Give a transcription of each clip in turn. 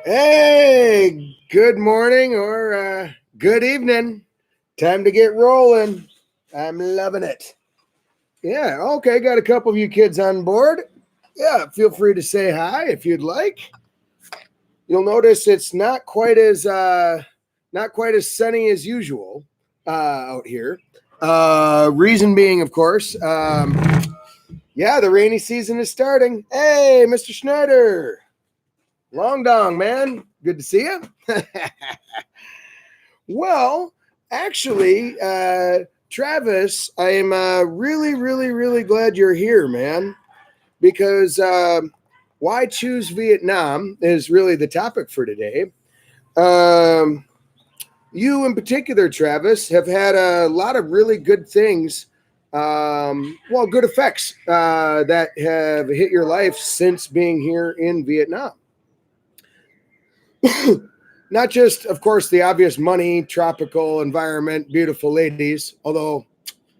Hey, good morning or good evening. Time to get rolling. I'm loving it. Yeah, okay, got a couple of you kids on board. Yeah, feel free to say hi if you'd like. You'll notice it's not quite as sunny as usual out here. Reason being, of course, yeah, the rainy season is starting. Hey, Mr. Schneider. Long dong, man. Good to see you. Well, actually, Travis, I'm really, really, really glad you're here, man, because why choose Vietnam is really the topic for today. Um, you, in particular, Travis, have had a lot of really good things, good effects that have hit your life since being here in Vietnam. Not just, of course, the obvious money, tropical environment, beautiful ladies, although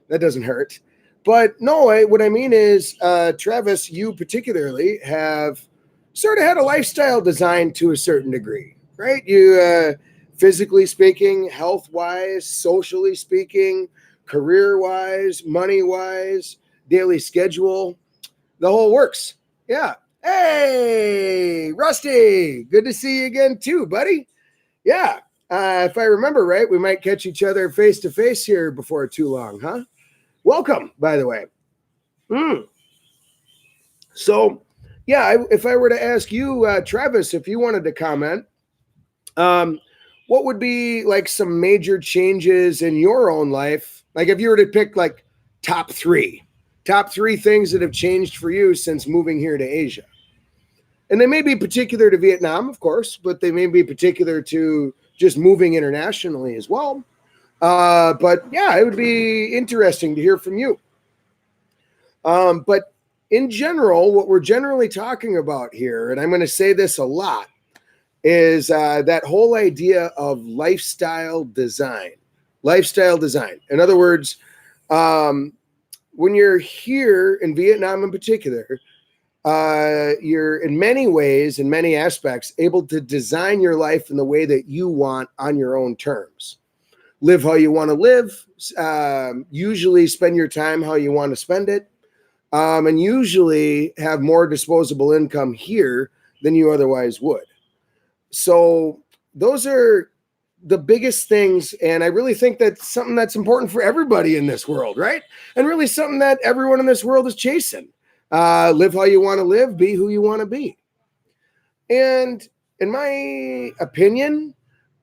that doesn't hurt. But no, what I mean is, Travis, you particularly have sort of had a lifestyle designed to a certain degree, right? You, physically speaking, health wise, socially speaking, career wise, money wise, daily schedule, the whole works. Yeah. Hey, Rusty, good to see you again, too, buddy. Yeah. If I remember right, we might catch each other face to face here before too long, huh? Welcome, by the way. Mm. So, yeah, if I were to ask you, Travis, if you wanted to comment, um, what would be like some major changes in your own life? Like if you were to pick like top three things that have changed for you since moving here to Asia. And they may be particular to Vietnam, of course, but they may be particular to just moving internationally as well. But yeah, it would be interesting to hear from you. But in general, what we're generally talking about here, and I'm going to say this a lot, is that whole idea of lifestyle design. Lifestyle design. In other words, when you're here in Vietnam in particular, you're in many ways, in many aspects, able to design your life in the way that you want on your own terms. Live how you want to live, usually spend your time how you want to spend it, and usually have more disposable income here than you otherwise would. So those are the biggest things, and I really think that's something that's important for everybody in this world, right? And really something that everyone in this world is chasing. Live how you want to live, be who you want to be. And in my opinion,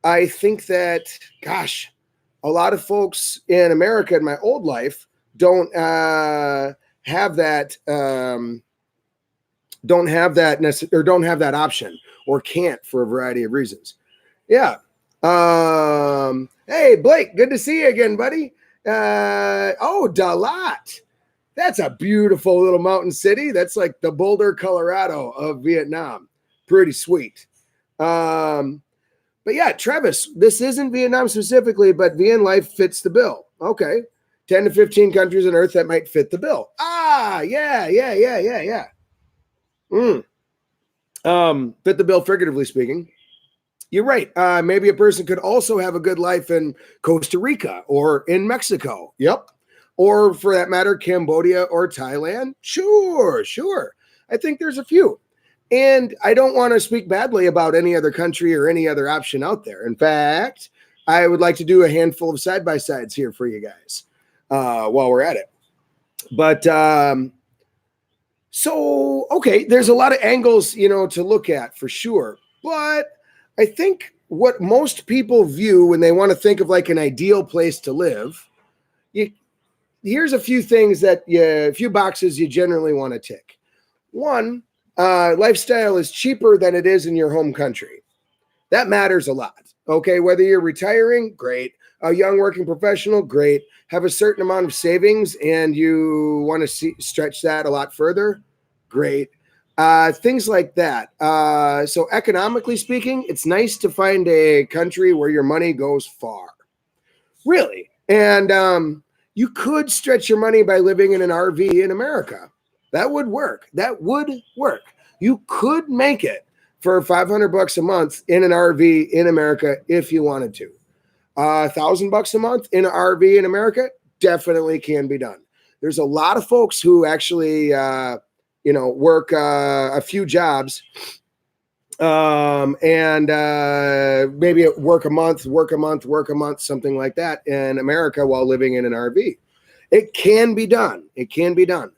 I think that, gosh, a lot of folks in America in my old life don't have that don't have that option or can't for a variety of reasons. Yeah. Hey, Blake, good to see you again, buddy. Dalat. That's a beautiful little mountain city. That's like the Boulder, Colorado of Vietnam. Pretty sweet. But yeah, Travis, this isn't Vietnam specifically, but Vien life fits the bill. Okay. 10 to 15 countries on earth that might fit the bill. Yeah. Mm. Fit the bill, figuratively speaking. You're right. Maybe a person could also have a good life in Costa Rica or in Mexico. Yep. Or for that matter, Cambodia or Thailand. Sure. I think there's a few. And I don't want to speak badly about any other country or any other option out there. In fact, I would like to do a handful of side-by-sides here for you guys while we're at it. But okay, there's a lot of angles, to look at for sure. But I think what most people view when they want to think of like an ideal place to live, here's a few things a few boxes you generally want to tick. One, lifestyle is cheaper than it is in your home country. That matters a lot. Okay, whether you're retiring, great. A young working professional, great. Have a certain amount of savings and you want to stretch that a lot further, great. Things like that. So economically speaking, it's nice to find a country where your money goes far. Really. And you could stretch your money by living in an RV in America. That would work. You could make it for $500 a month in an RV in America if you wanted to. $1,000 a month in an RV in America definitely can be done. There's a lot of folks who actually, work a few jobs, and maybe work a month, something like that in America while living in an RV. It can be done. It can be done.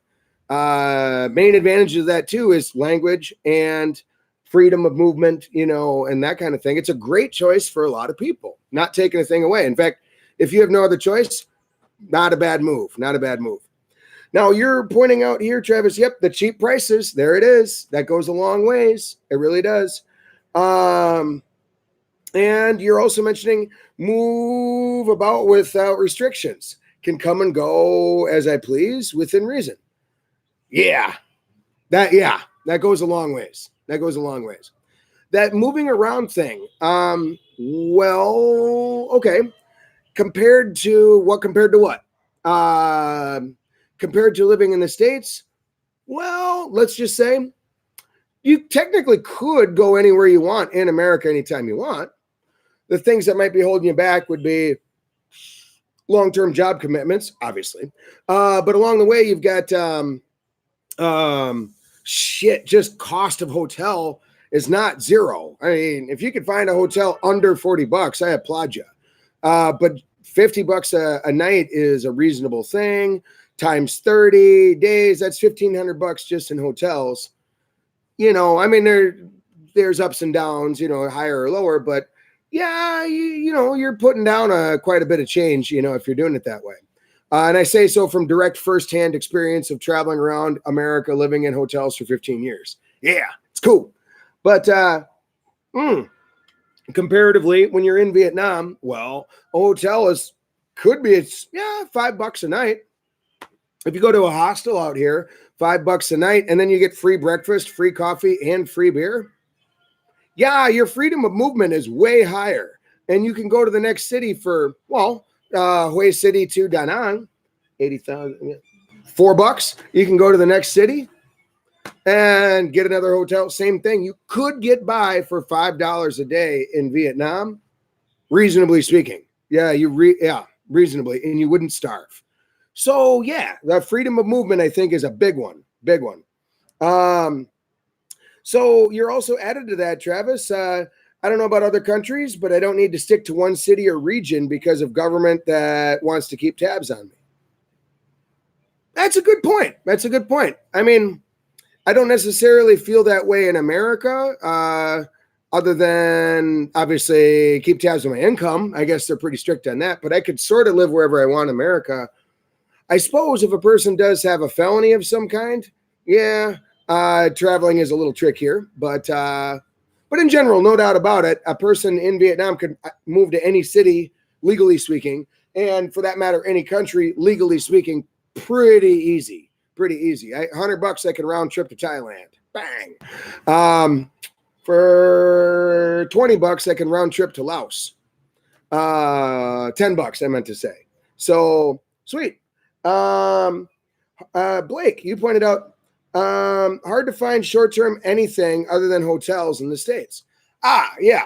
Main advantage of that too is language and freedom of movement, and that kind of thing. It's a great choice for a lot of people, not taking a thing away. In fact, if you have no other choice, not a bad move, not a bad move. Now you're pointing out here, Travis, yep, the cheap prices, there it is. That goes a long ways. It really does. And you're also mentioning move about without restrictions, can come and go as I please within reason. Yeah, that goes a long ways. That goes a long ways. That moving around thing, okay. Compared to what? Compared to living in the States, well, let's just say you technically could go anywhere you want in America anytime you want. The things that might be holding you back would be long-term job commitments, obviously. But along the way, you've got just cost of hotel is not zero. I mean, if you could find a hotel under $40, I applaud you. But $50 a night is a reasonable thing. Times 30 days, that's $1,500 just in hotels. I mean, there's ups and downs, higher or lower, but yeah, you're putting down quite a bit of change, if you're doing it that way. And I say so from direct firsthand experience of traveling around America, living in hotels for 15 years. Yeah, it's cool. But comparatively, when you're in Vietnam, well, a hotel could be $5 a night. If you go to a hostel out here, $5 a night, and then you get free breakfast, free coffee, and free beer. Yeah, your freedom of movement is way higher. And you can go to the next city for, Hue City to Da Nang, 80,000, $4. You can go to the next city and get another hotel. Same thing. You could get by for $5 a day in Vietnam, reasonably speaking. Yeah, reasonably, and you wouldn't starve. So yeah, the freedom of movement, I think, is a big one. Big one. So you're also added to that, Travis. I don't know about other countries, but I don't need to stick to one city or region because of government that wants to keep tabs on me. That's a good point. That's a good point. I mean, I don't necessarily feel that way in America, other than obviously keep tabs on my income. I guess they're pretty strict on that, but I could sort of live wherever I want in America. I suppose if a person does have a felony of some kind, traveling is a little trickier, but in general, no doubt about it, a person in Vietnam could move to any city, legally speaking, and for that matter, any country, legally speaking, pretty easy. Pretty easy. $100, I can round trip to Thailand. Bang. For $20, I can round trip to Laos. $10, I meant to say. So sweet. Blake, you pointed out hard to find short-term anything other than hotels in the States. Yeah.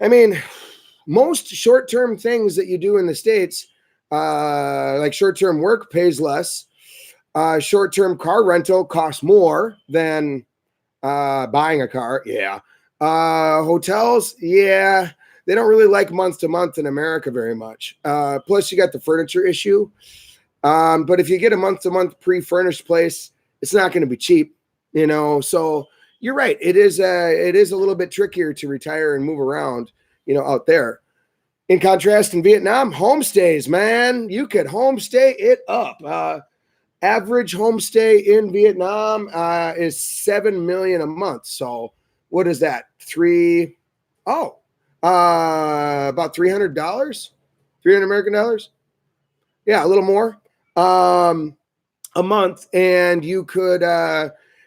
I mean, most short-term things that you do in the States, like short-term work pays less. Short-term car rental costs more than buying a car. Yeah. Hotels, yeah. They don't really like month to month in America very much. Plus, you got the furniture issue. But if you get a month to month pre-furnished place, it's not going to be cheap, So you're right. It is a little bit trickier to retire and move around, out there. In contrast, in Vietnam, homestays, man, you could homestay it up. Average homestay in Vietnam is $7 million a month. So what is that? About $300, 300 American dollars. Yeah, a little more a month, and you could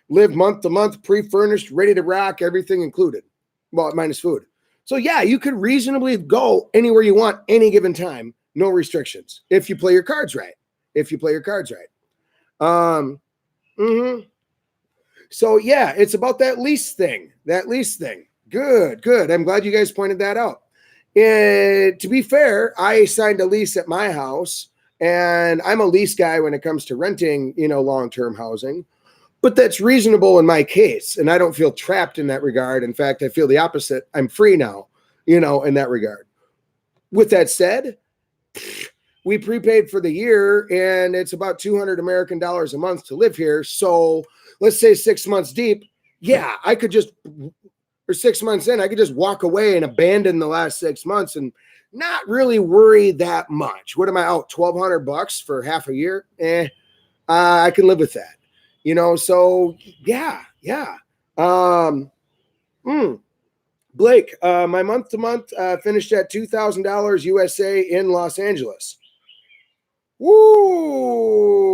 live month to month, pre-furnished, ready to rock, everything included, well, minus food. So yeah, you could reasonably go anywhere you want, any given time, no restrictions, if you play your cards right. So yeah, it's about that lease thing. Good, good. I'm glad you guys pointed that out. And to be fair, I signed a lease at my house, and I'm a lease guy when it comes to renting, long-term housing. But that's reasonable in my case, and I don't feel trapped in that regard. In fact, I feel the opposite. I'm free now, in that regard. With that said, we prepaid for the year, and it's about 200 American dollars a month to live here. So let's say 6 months deep. Yeah, I could just, or 6 months in, I could just walk away and abandon the last 6 months and not really worry that much. What am I out? $1,200 for half a year? I can live with that. So yeah. Blake, my month to month finished at $2,000 USA in Los Angeles. Woo!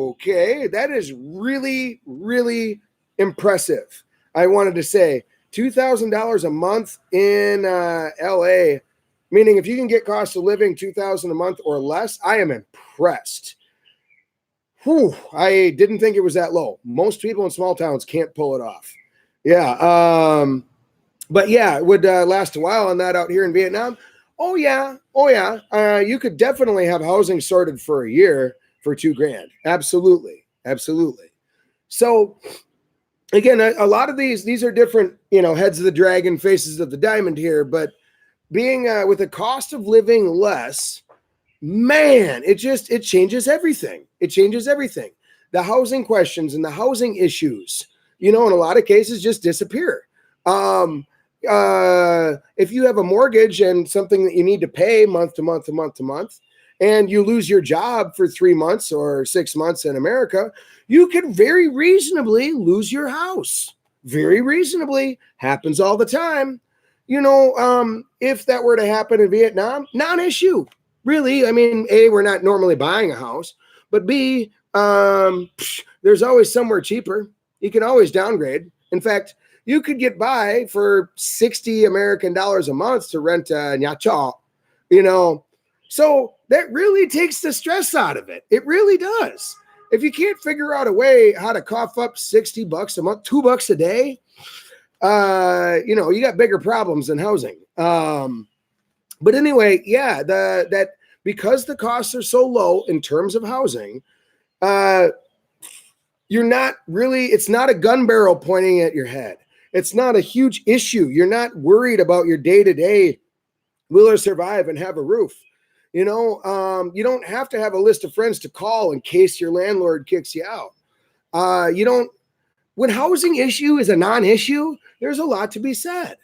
Okay, that is really, really impressive. I wanted to say $2,000 a month in LA, meaning if you can get cost of living $2,000 a month or less, I am impressed. Whew, I didn't think it was that low. Most people in small towns can't pull it off. Yeah, but yeah, it would last a while on that out here in Vietnam. Oh yeah. You could definitely have housing sorted for a year for $2,000. Absolutely. So again, a lot of these are different, heads of the dragon, faces of the diamond here. But being with a cost of living less, man, it changes everything. It changes everything. The housing questions and the housing issues, in a lot of cases, just disappear. If you have a mortgage and something that you need to pay month to month, and you lose your job for 3 months or 6 months in America, you could very reasonably lose your house. Very reasonably. Happens all the time. If that were to happen in Vietnam, non-issue. Really. I mean, A, we're not normally buying a house, but B, there's always somewhere cheaper. You can always downgrade. In fact, you could get by for 60 American dollars a month to rent a Nha Cha, So that really takes the stress out of it. It really does. If you can't figure out a way how to cough up $60 a month, $2 a day, you got bigger problems than housing. But anyway, yeah, that because the costs are so low in terms of housing, you're not really, it's not a gun barrel pointing at your head. It's not a huge issue. You're not worried about your day-to-day, will I survive and have a roof? You don't have to have a list of friends to call in case your landlord kicks you out. When housing issue is a non-issue, there's a lot to be said.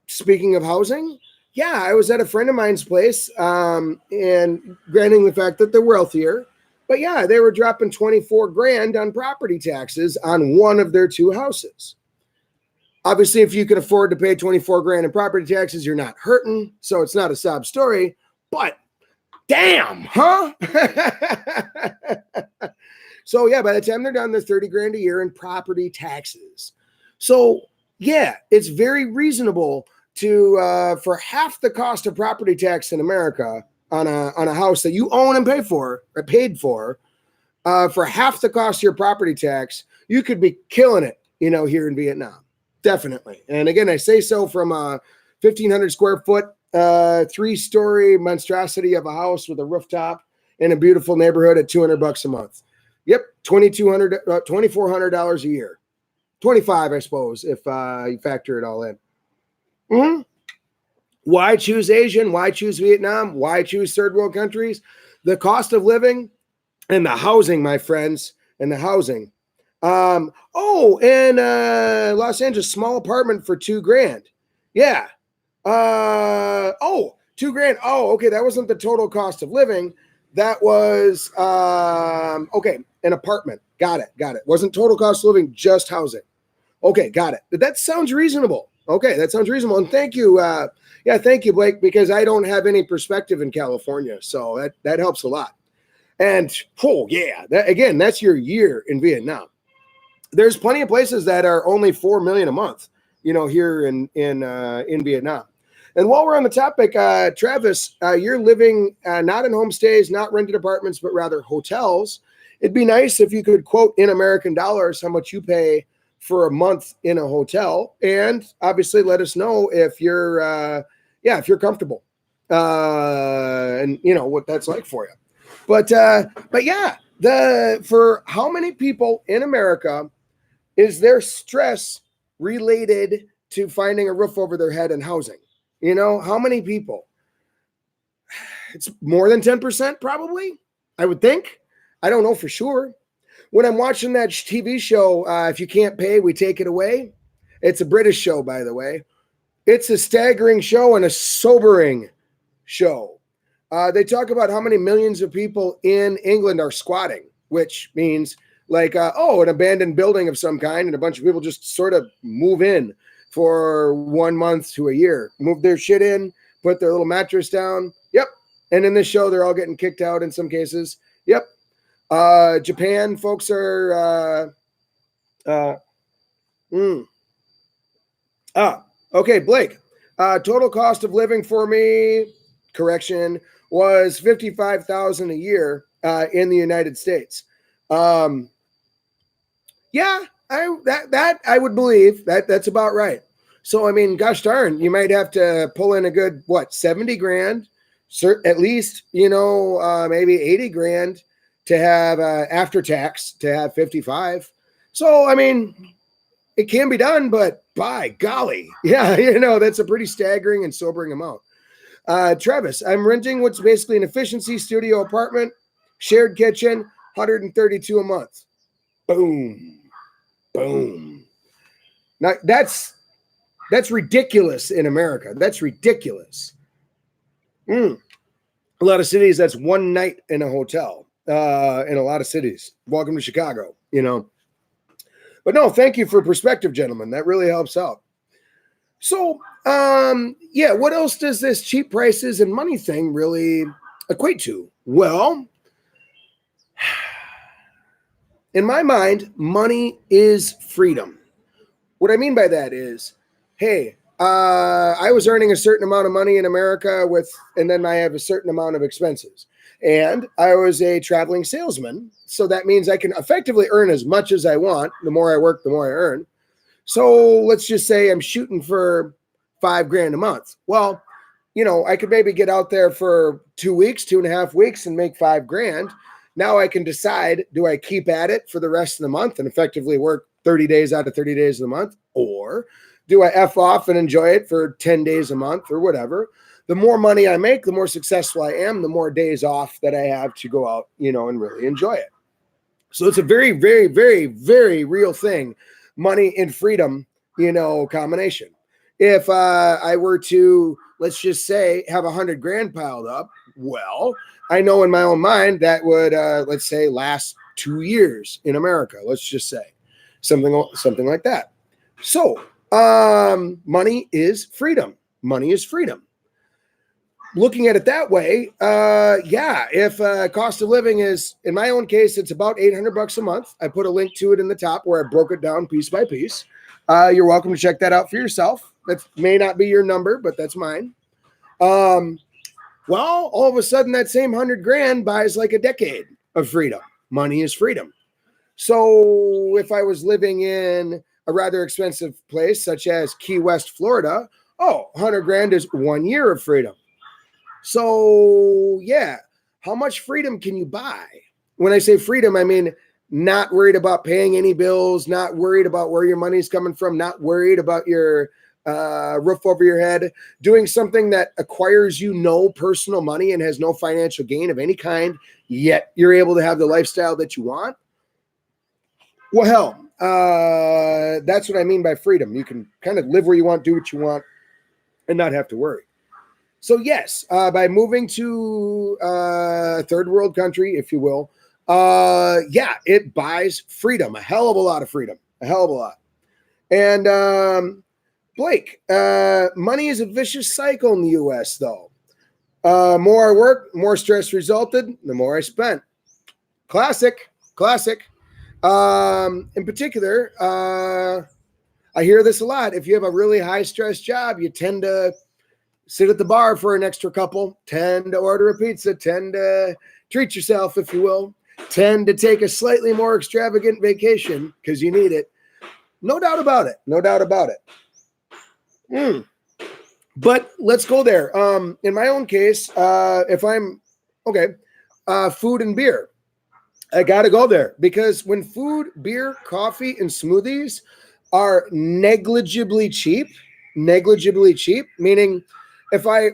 Speaking of housing, yeah, I was at a friend of mine's place, and granting the fact that they're wealthier, but yeah, they were dropping $24,000 on property taxes on one of their 2 houses. Obviously, if you can afford to pay $24,000 in property taxes, you're not hurting. So it's not a sob story, but damn, huh? So yeah, by the time they're done, they're $30,000 a year in property taxes. So yeah, it's very reasonable to for half the cost of property tax in America on a house that you own and paid for, for half the cost of your property tax, you could be killing it, here in Vietnam. Definitely. And again, I say so from a 1,500 square foot, 3-story monstrosity of a house with a rooftop in a beautiful neighborhood at $200 a month. Yep. $2,400 a year. 25, I suppose, if you factor it all in. Mm-hmm. Why choose Asian? Why choose Vietnam? Why choose third world countries? The cost of living and the housing, my friends, and the housing. And Los Angeles, small apartment for $2,000. Yeah. $2,000. Oh, okay. That wasn't the total cost of living. That was an apartment. Got it. Wasn't total cost of living, just housing. Okay, got it. That sounds reasonable. Okay, that sounds reasonable. And thank you. Thank you, Blake, because I don't have any perspective in California. So that helps a lot. And that's your year in Vietnam. There's plenty of places that are only $4 million a month, here in Vietnam. And while we're on the topic, Travis, you're living not in homestays, not rented apartments, but rather hotels It'd be nice if you could quote in American dollars how much you pay for a month in a hotel, and obviously let us know if you're if you're comfortable, and you know what that's like for you. But yeah, for how many people in America is their stress related to finding a roof over their head and housing? You know, how many people? It's more than 10%, probably, I would think. I don't know for sure. When I'm watching that TV show, If You Can't Pay, We Take It Away. It's a British show, by the way. It's a staggering show and a sobering show. They talk about how many millions of people in England are squatting, which means like, an abandoned building of some kind, and a bunch of people just sort of move in for 1 month to a year, move their shit in, put their little mattress down. Yep. And in this show, they're all getting kicked out in some cases. Yep. Japan folks are, okay, Blake. Total cost of living for me, correction, was $55,000 a year in the United States. Yeah, I would believe that's about right. So I mean, gosh darn, you might have to pull in a good 70 grand, at least, maybe 80 grand to have after tax to have 55. So I mean, it can be done, but by golly, yeah, that's a pretty staggering and sobering amount. Travis, I'm renting what's basically an efficiency studio apartment, shared kitchen, $132 a month. Boom. Now that's ridiculous in America. That's ridiculous. A lot of cities, that's one night in a hotel. In a lot of cities. Welcome to Chicago, But no, thank you for perspective, gentlemen. That really helps out. So, what else does this cheap prices and money thing really equate to? Well, in my mind, money is freedom. What I mean by that is, hey, I was earning a certain amount of money in America and then I have a certain amount of expenses. And I was a traveling salesman. So that means I can effectively earn as much as I want. The more I work, the more I earn. So let's just say I'm shooting for $5,000 a month. Well, I could maybe get out there for 2 weeks, 2.5 weeks and make $5,000. Now I can decide, do I keep at it for the rest of the month and effectively work 30 days out of 30 days of the month? Or do I F off and enjoy it for 10 days a month or whatever? The more money I make, the more successful I am, the more days off that I have to go out, and really enjoy it. So it's a very, very, very, very real thing. Money and freedom, combination. If I were to, let's just say, have $100,000 piled up, well, I know in my own mind that would, let's say, last 2 years in America. Let's just say something like that. So money is freedom. Money is freedom. Looking at it that way, if cost of living is, in my own case, it's about $800 a month. I put a link to it in the top where I broke it down piece by piece. You're welcome to check that out for yourself. That may not be your number, but that's mine. Well, all of a sudden, that same $100,000 buys like a decade of freedom. Money is freedom. So if I was living in a rather expensive place, such as Key West, Florida, $100,000 is 1 year of freedom. So, yeah, how much freedom can you buy? When I say freedom, I mean not worried about paying any bills, not worried about where your money's coming from, not worried about your roof over your head, doing something that acquires you no personal money and has no financial gain of any kind, yet you're able to have the lifestyle that you want. Well, hell, that's what I mean by freedom. You can kind of live where you want, do what you want, and not have to worry. So yes, by moving to a third world country, if you will, it buys freedom, a hell of a lot of freedom, a hell of a lot. And Blake, money is a vicious cycle in the U.S., though. More I work, more stress resulted, the more I spent. Classic. In particular, I hear this a lot. If you have a really high stress job, you tend to sit at the bar for an extra couple, tend to order a pizza, tend to treat yourself, if you will. tend to take a slightly more extravagant vacation because you need it. No doubt about it. No doubt about it. But let's go there. In my own case, if I'm okay, food and beer, I got to go there because when food, beer, coffee, and smoothies are negligibly cheap, meaning if I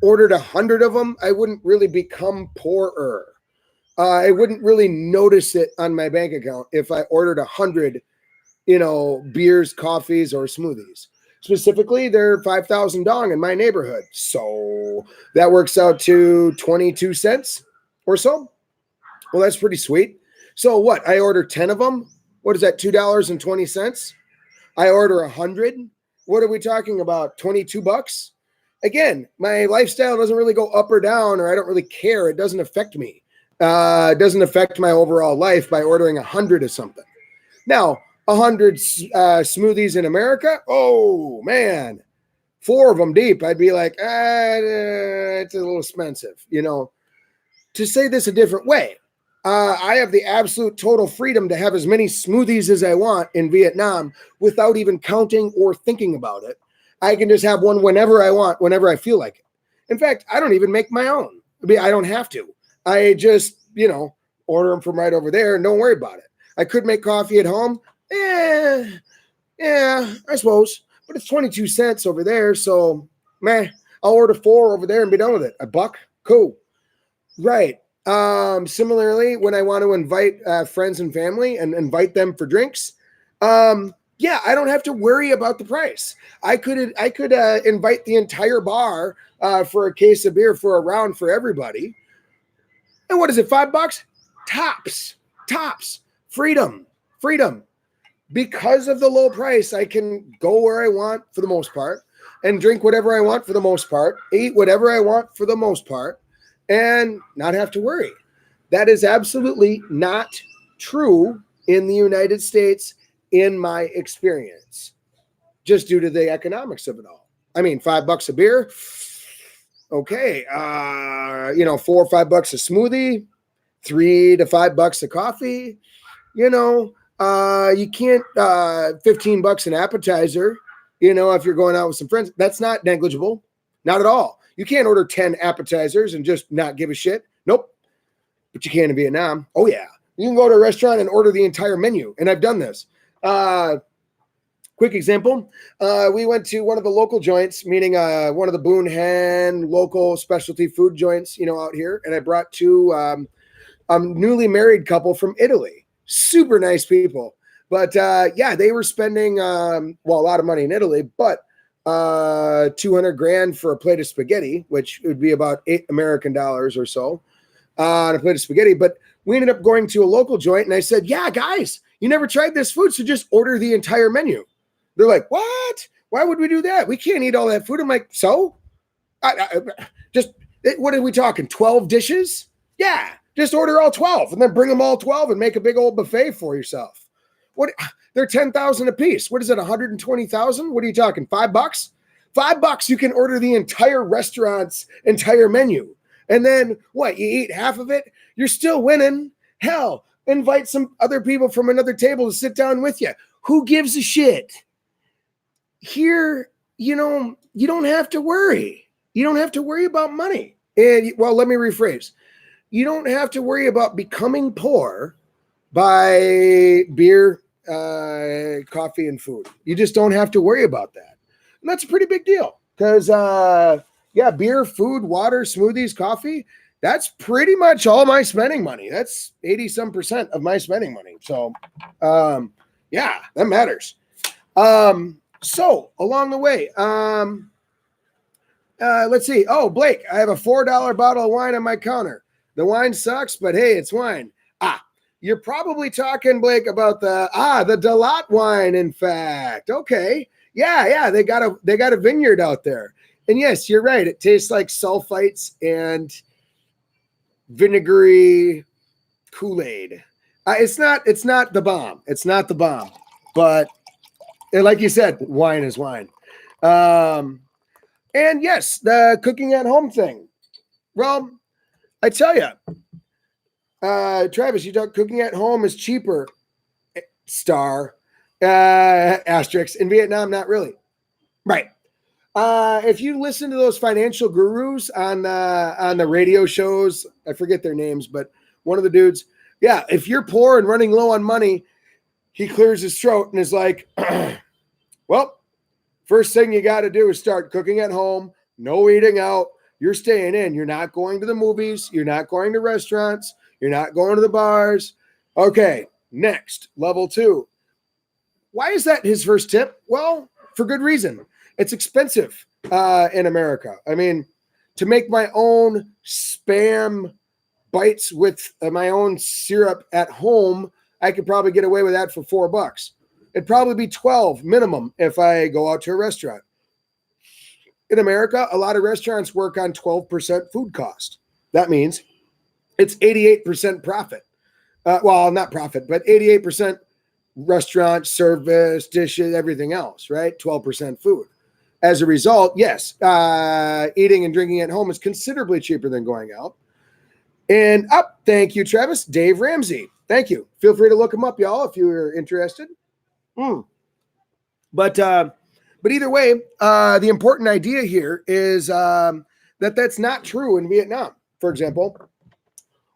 ordered 100 of them, I wouldn't really become poorer. I wouldn't really notice it on my bank account if I ordered 100, beers, coffees, or smoothies. Specifically, they're 5,000 dong in my neighborhood. So that works out to 22 cents or so. Well, that's pretty sweet. So what? I order 10 of them. What is that? $2.20. I order 100. What are we talking about? 22 bucks? Again, my lifestyle doesn't really go up or down, or I don't really care. It doesn't affect me. It doesn't affect my overall life by ordering 100 of something. Now, 100 smoothies in America. Oh man, 4 of them deep. I'd be like, it's a little expensive, To say this a different way, I have the absolute total freedom to have as many smoothies as I want in Vietnam without even counting or thinking about it. I can just have one whenever I want, whenever I feel like it. In fact, I don't even make my own. I don't have to. I just, order them from right over there and don't worry about it. I could make coffee at home. Yeah, I suppose. But it's 22 cents over there. So, I'll order 4 over there and be done with it. $1? Cool. Right. Similarly, when I want to invite friends and family and invite them for drinks, I don't have to worry about the price. I could invite the entire bar for a case of beer for a round for everybody. And what is it, $5? Tops. Freedom. Because of the low price, I can go where I want for the most part and drink whatever I want for the most part, eat whatever I want for the most part, and not have to worry. That is absolutely not true in the United States in my experience, just due to the economics of it all. I mean, $5 a beer. Okay. 4 or $5 a smoothie, $3 to $5 a coffee, you can't, $15 an appetizer, if you're going out with some friends. That's not negligible. Not at all. You can't order 10 appetizers and just not give a shit. Nope. But you can in Vietnam. Oh yeah. You can go to a restaurant and order the entire menu. And I've done this. Quick example. We went to one of the local joints, meaning one of the Boon Hen local specialty food joints, out here. And I brought 2 newly married couple from Italy. Super nice people. But they were spending, a lot of money in Italy, but 200 grand for a plate of spaghetti, which would be about $8 American or so on a plate of spaghetti. But we ended up going to a local joint and I said, yeah, guys, you never tried this food. So just order the entire menu. They're like, what? Why would we do that? We can't eat all that food. I'm like, so what are we talking? 12 dishes? Yeah. Just order all 12 and then bring them all 12 and make a big old buffet for yourself. What? They're 10,000 a piece. What is it? 120,000? What are you talking? $5? $5, you can order the entire restaurant's entire menu. And then what? You eat half of it? You're still winning. Hell, invite some other people from another table to sit down with you. Who gives a shit? Here, you don't have to worry. You don't have to worry about money. And let me rephrase. You don't have to worry about becoming poor by beer, coffee, and food. You just don't have to worry about that. And that's a pretty big deal because, beer, food, water, smoothies, coffee, that's pretty much all my spending money. That's 80% of my spending money. So, that matters. So along the way, let's see. Oh, Blake, I have a $4 bottle of wine on my counter. The wine sucks, but hey, it's wine. You're probably talking, Blake, about the Dalat wine, in fact. Okay. Yeah, they got a vineyard out there. And yes, you're right. It tastes like sulfites and vinegary Kool-Aid. It's not the bomb. It's not the bomb. But like you said, wine is wine. And yes, the cooking at home thing. Well, I tell you, Travis, you talk cooking at home is cheaper. Star. Asterisk. In Vietnam, not really. Right. If you listen to those financial gurus on the radio shows, I forget their names, but one of the dudes, yeah, if you're poor and running low on money, he clears his throat and is like, well, first thing you got to do is start cooking at home, no eating out. You're staying in. You're not going to the movies. You're not going to restaurants. You're not going to the bars. Okay, next, level 2. Why is that his first tip? Well, for good reason. It's expensive in America. I mean, to make my own Spam bites with my own syrup at home, I could probably get away with that for $4. It'd probably be 12 minimum if I go out to a restaurant. In America, a lot of restaurants work on 12% food cost. That means it's 88% profit. Well, not profit, but 88% restaurant, service, dishes, everything else, right? 12% food. As a result, yes, eating and drinking at home is considerably cheaper than going out. And up, thank you, Travis, Dave Ramsey. Thank you. Feel free to look him up, y'all, if you're interested. But either way, the important idea here is that's not true in Vietnam, for example.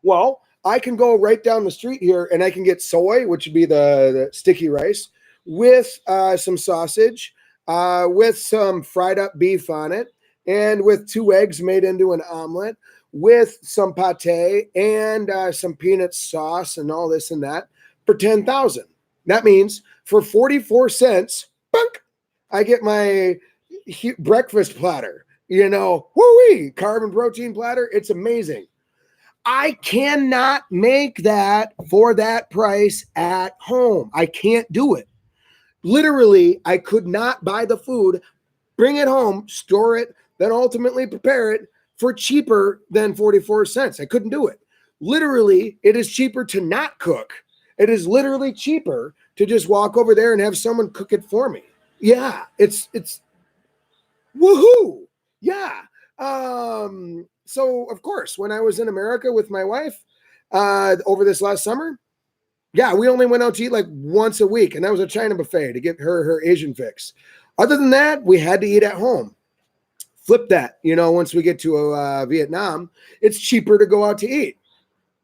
Well, I can go right down the street here and I can get soy, which would be the sticky rice, with some sausage, with some fried up beef on it, and with 2 eggs made into an omelet, with some pate and some peanut sauce and all this and that for 10,000. That means for 44 cents, bunk, I get my breakfast platter, woo-wee, carb and protein platter. It's amazing. I cannot make that for that price at home. I can't do it. Literally, I could not buy the food, bring it home, store it, then ultimately prepare it for cheaper than 44 cents. I couldn't do it. Literally, it is cheaper to not cook. It is literally cheaper to just walk over there and have someone cook it for me. Yeah, it's woohoo. Yeah. So of course, when I was in America with my wife over this last summer, yeah, we only went out to eat like once a week, and that was a China buffet to get her Asian fix. Other than that, we had to eat at home. Flip that, once we get to Vietnam, it's cheaper to go out to eat.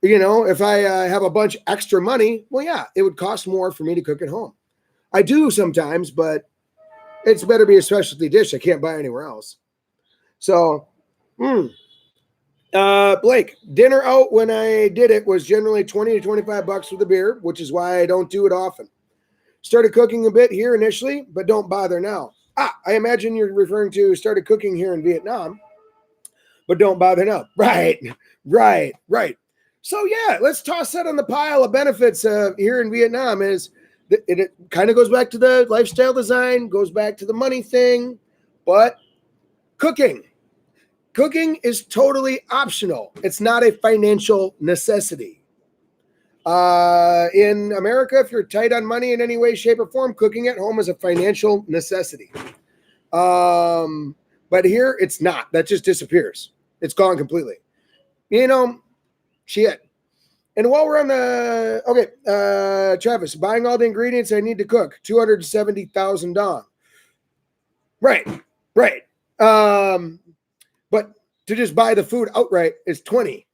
If I have a bunch extra money, well, yeah, it would cost more for me to cook at home. I do sometimes, but it's better be a specialty dish I can't buy anywhere else. So, Blake, dinner out when I did it was generally 20 to $25 with a beer, which is why I don't do it often. Started cooking a bit here initially, but don't bother now. I imagine you're referring to started cooking here in Vietnam, but don't bother now. Right. So yeah, let's toss that on the pile of benefits here in Vietnam. It kind of goes back to the lifestyle design, goes back to the money thing, but cooking is totally optional. It's not a financial necessity. In America, if you're tight on money in any way, shape, or form, cooking at home is a financial necessity. But here, it's not. That just disappears. It's gone completely. Shit. And while we're on the, Travis, buying all the ingredients I need to cook, $270,000. Right. But to just buy the food outright is 20.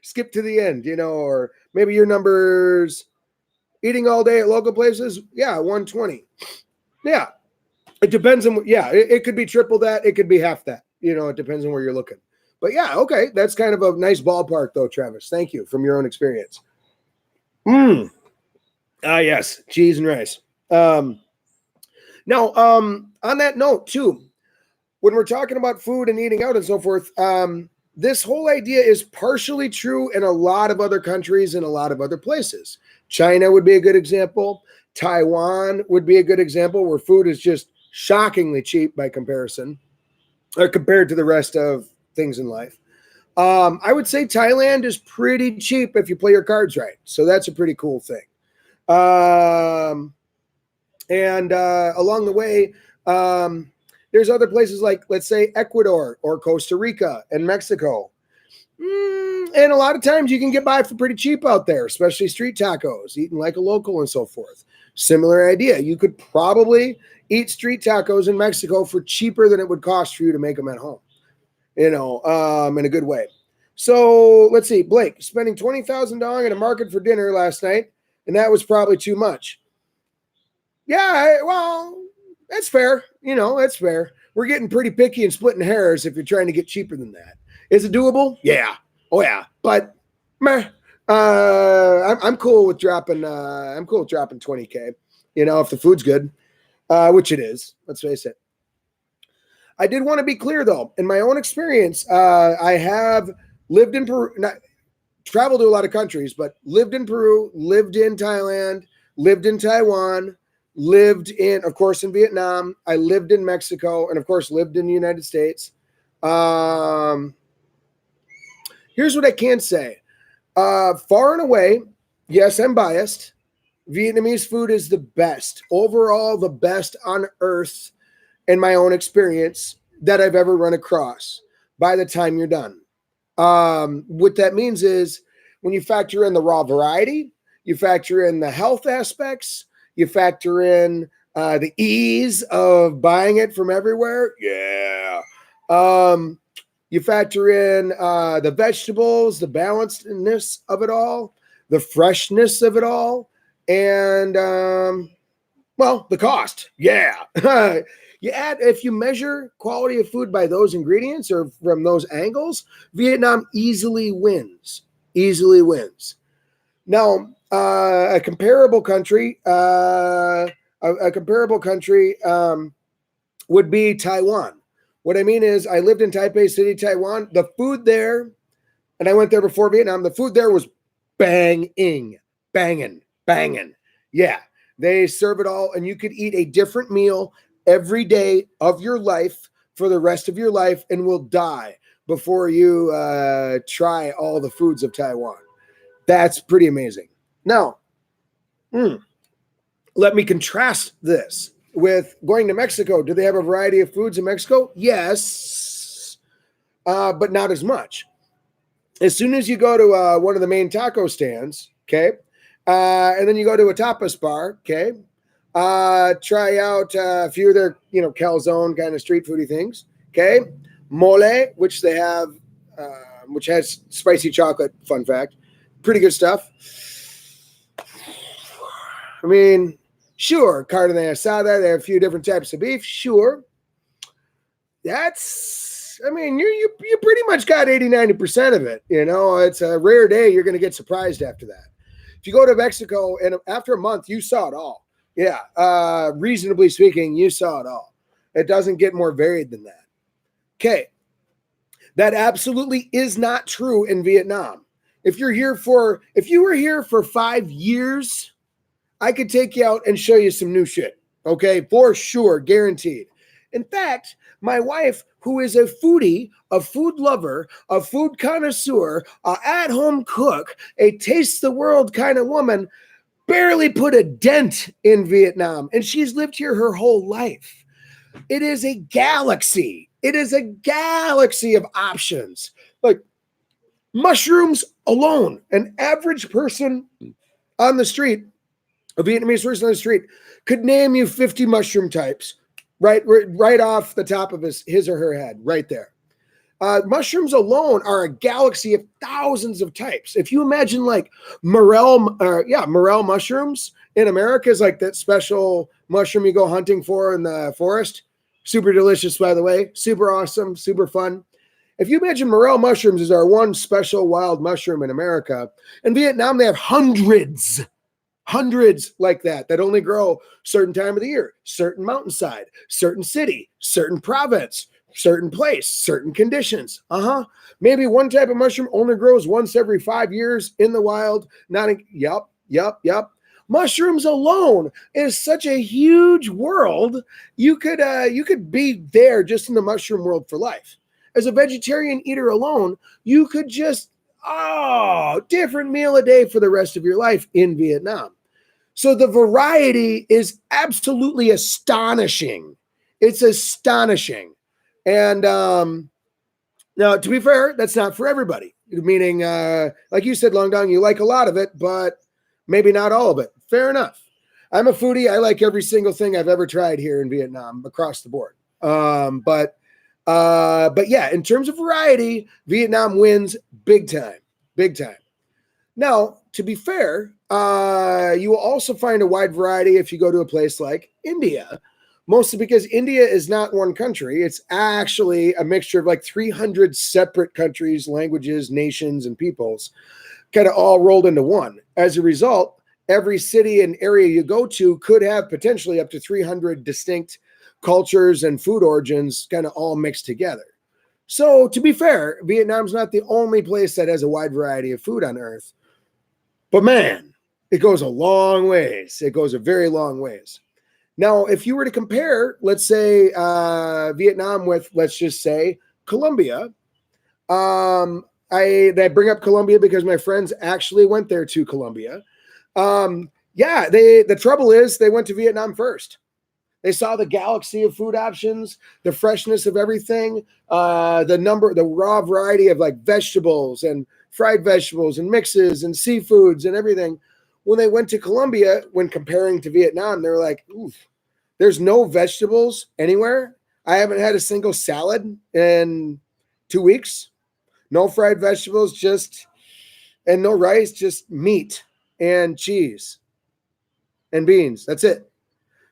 Skip to the end, or maybe your numbers eating all day at local places. Yeah, 120. Yeah, it depends on. Yeah, it could be triple that. It could be half that. It depends on where you're looking. But yeah, okay, that's kind of a nice ballpark, though, Travis. Thank you from your own experience. Yes, cheese and rice. Now, on that note, too, when we're talking about food and eating out and so forth, this whole idea is partially true in a lot of other countries and a lot of other places. China would be a good example. Taiwan would be a good example where food is just shockingly cheap by comparison, or compared to the rest of things in life. I would say Thailand is pretty cheap if you play your cards right. So that's a pretty cool thing. And along the way, there's other places like, let's say, Ecuador or Costa Rica and Mexico. And a lot of times you can get by for pretty cheap out there, especially street tacos, eating like a local and so forth. Similar idea. You could probably eat street tacos in Mexico for cheaper than it would cost for you to make them at home, in a good way. So let's see, Blake, spending $20,000 in a market for dinner last night, and that was probably too much. Yeah, well, that's fair. That's fair. We're getting pretty picky and splitting hairs if you're trying to get cheaper than that. Is it doable? Yeah. Oh yeah. But meh. I'm cool with dropping. I'm cool with dropping 20K. If the food's good, which it is. Let's face it. I did want to be clear though. In my own experience, I have lived in Peru. Not traveled to a lot of countries, but lived in Peru, lived in Thailand, lived in Taiwan. Lived in, of course, in Vietnam. I lived in Mexico, and of course, lived in the United States. Here's what I can say. Far and away, yes, I'm biased. Vietnamese food is the best, overall, the best on earth in my own experience that I've ever run across by the time you're done. What that means is when you factor in the raw variety, you factor in the health aspects, you factor in the ease of buying it from everywhere. Yeah. You factor in the vegetables, the balancedness of it all, the freshness of it all, and, the cost. Yeah. If you measure quality of food by those ingredients or from those angles, Vietnam easily wins. Easily wins. Now, a comparable country would be Taiwan. What I mean is, I lived in Taipei City, Taiwan. The food there, and I went there before Vietnam. The food there was banging. Yeah, they serve it all, and you could eat a different meal every day of your life for the rest of your life, and will die before you try all the foods of Taiwan. That's pretty amazing. Now, let me contrast this with going to Mexico. Do they have a variety of foods in Mexico? Yes, but not as much. As soon as you go to one of the main taco stands, okay, and then you go to a tapas bar, okay, try out a few of their, calzone kind of street foodie things, okay, mole, which they have, which has spicy chocolate, fun fact. Pretty good stuff. I mean, sure, carne asada, they have a few different types of beef, sure. You pretty much got 80-90% of it. It's a rare day you're going to get surprised after that. If you go to Mexico and after a month, you saw it all. Yeah, reasonably speaking, you saw it all. It doesn't get more varied than that. Okay, that absolutely is not true in Vietnam. If you were here for 5 years, I could take you out and show you some new shit. Okay, for sure, guaranteed. In fact, my wife, who is a foodie, a food lover, a food connoisseur, a at-home cook, a taste the world kind of woman, barely put a dent in Vietnam, and she's lived here her whole life. It is a galaxy. It is a galaxy of options. Like mushrooms alone, an average person on the street, a Vietnamese person on the street, could name you 50 mushroom types right off the top of his or her head, right there. Mushrooms alone are a galaxy of thousands of types. If you imagine like morel mushrooms in America is like that special mushroom you go hunting for in the forest. Super delicious, by the way. Super awesome, super fun. If you imagine morel mushrooms is our one special wild mushroom in America, in Vietnam they have hundreds like that only grow certain time of the year, certain mountainside, certain city, certain province, certain place, certain conditions. Maybe one type of mushroom only grows once every 5 years in the wild. Yep. Mushrooms alone is such a huge world. You could be there just in the mushroom world for life. As a vegetarian eater alone, you could just different meal a day for the rest of your life in Vietnam. So the variety is absolutely astonishing. It's astonishing. And now, to be fair, that's not for everybody. meaning, like you said, Long Dong, you like a lot of it, but maybe not all of it. Fair enough. I'm a foodie. I like every single thing I've ever tried here in Vietnam across the board. But yeah, in terms of variety, Vietnam wins big time, big time. Now, to be fair, you will also find a wide variety if you go to a place like India, mostly because India is not one country. It's actually a mixture of like 300 separate countries, languages, nations, and peoples, kind of all rolled into one. As a result, every city and area you go to could have potentially up to 300 distinct cultures and food origins kind of all mixed together. So, to be fair, Vietnam's not the only place that has a wide variety of food on Earth. But man, it goes a long ways. It goes a very long ways. Now, if you were to compare, let's say, Vietnam with, let's just say, Colombia, I bring up Colombia because my friends actually went there to Colombia. Yeah, the trouble is they went to Vietnam first. They saw the galaxy of food options, the freshness of everything, the raw variety of like vegetables and fried vegetables and mixes and seafoods and everything. When they went to Colombia, when comparing to Vietnam, they were like, oof, there's no vegetables anywhere. I haven't had a single salad in 2 weeks. No fried vegetables, and no rice, just meat and cheese and beans. That's it.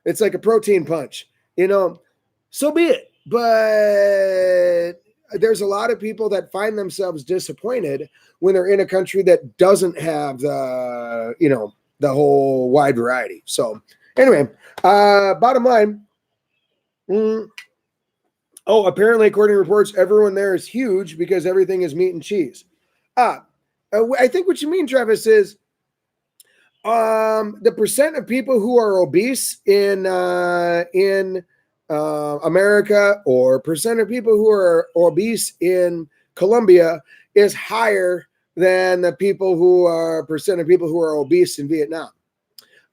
It's like a protein punch, so be it. But there's a lot of people that find themselves disappointed when they're in a country that doesn't have the whole wide variety. So anyway, bottom line, apparently according to reports, everyone there is huge because everything is meat and cheese. I think what you mean, Travis, is the percent of people who are obese in America, or percent of people who are obese in Colombia, is higher than the percent of people who are obese in Vietnam.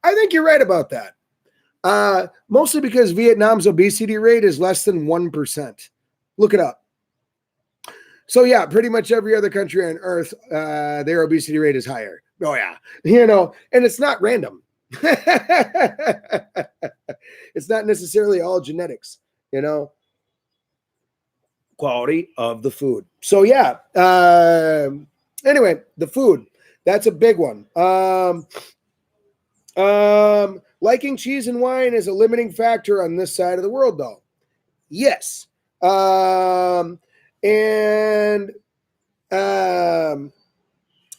I think you're right about that. Mostly because Vietnam's obesity rate is less than 1%. Look it up. So yeah, pretty much every other country on Earth, their obesity rate is higher. Oh yeah, and it's not random. It's not necessarily all genetics, quality of the food. So yeah, anyway, the food, that's a big one. Liking cheese and wine is a limiting factor on this side of the world, though. Yes.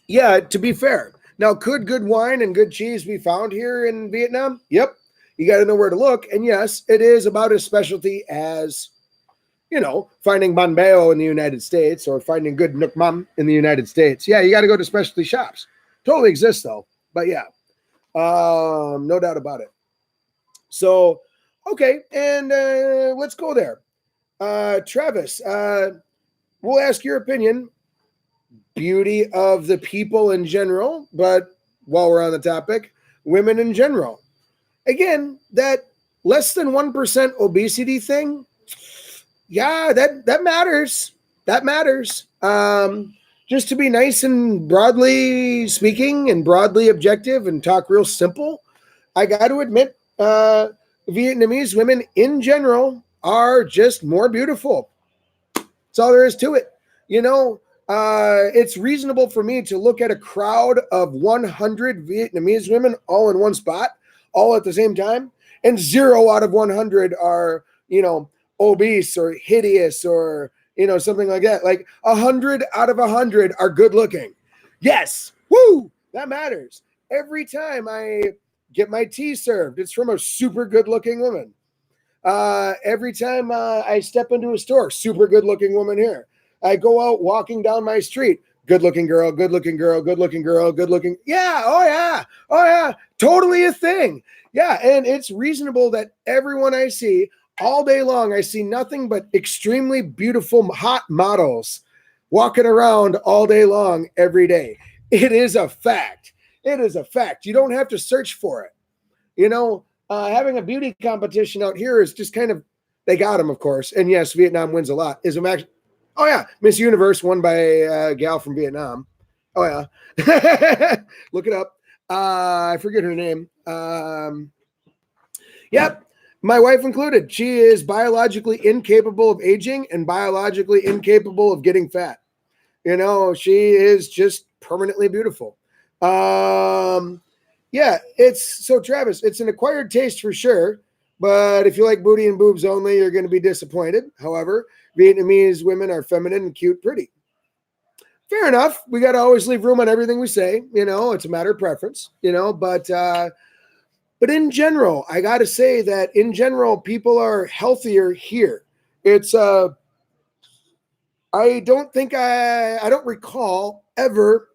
Yeah, to be fair. Now, could good wine and good cheese be found here in Vietnam? Yep. You got to know where to look. And yes, it is about as specialty as, finding Ban Bao in the United States or finding good Nuc Mam in the United States. Yeah, you got to go to specialty shops. Totally exists, though. But yeah, no doubt about it. So, okay, and let's go there. Travis, we'll ask your opinion. Beauty of the people in general, but while we're on the topic, women in general. Again, that less than 1% obesity thing, yeah, that matters. That matters. Just to be nice and broadly speaking and broadly objective and talk real simple, I got to admit, Vietnamese women in general are just more beautiful. That's all there is to it. It's reasonable for me to look at a crowd of 100 Vietnamese women all in one spot, all at the same time, and 0 out of 100 are, obese or hideous or, something like that. Like 100 out of 100 are good looking. Yes. Woo! That matters. Every time I get my tea served, it's from a super good looking woman. Every time I step into a store, super good looking woman here. I go out walking down my street, good looking girl, good looking girl, good looking girl, good looking. Yeah. Oh yeah. Totally a thing. Yeah. And it's reasonable that everyone I see all day long, I see nothing but extremely beautiful, hot models walking around all day long, every day. It is a fact. It is a fact. You don't have to search for it. Having a beauty competition out here is just kind of, they got them, of course. And yes, Vietnam wins a lot. Oh yeah, Miss Universe won by a gal from Vietnam. Oh yeah, look it up. I forget her name. Yep, my wife included. She is biologically incapable of aging and biologically incapable of getting fat. You know, she is just permanently beautiful. Yeah, it's so Travis, it's an acquired taste for sure. But if you like booty and boobs only, you're going to be disappointed. However, Vietnamese women are feminine and cute, pretty. Fair enough. We got to always leave room on everything we say. You know, it's a matter of preference. You know, but in general, I got to say that in general, people are healthier here. It's I don't think I don't recall ever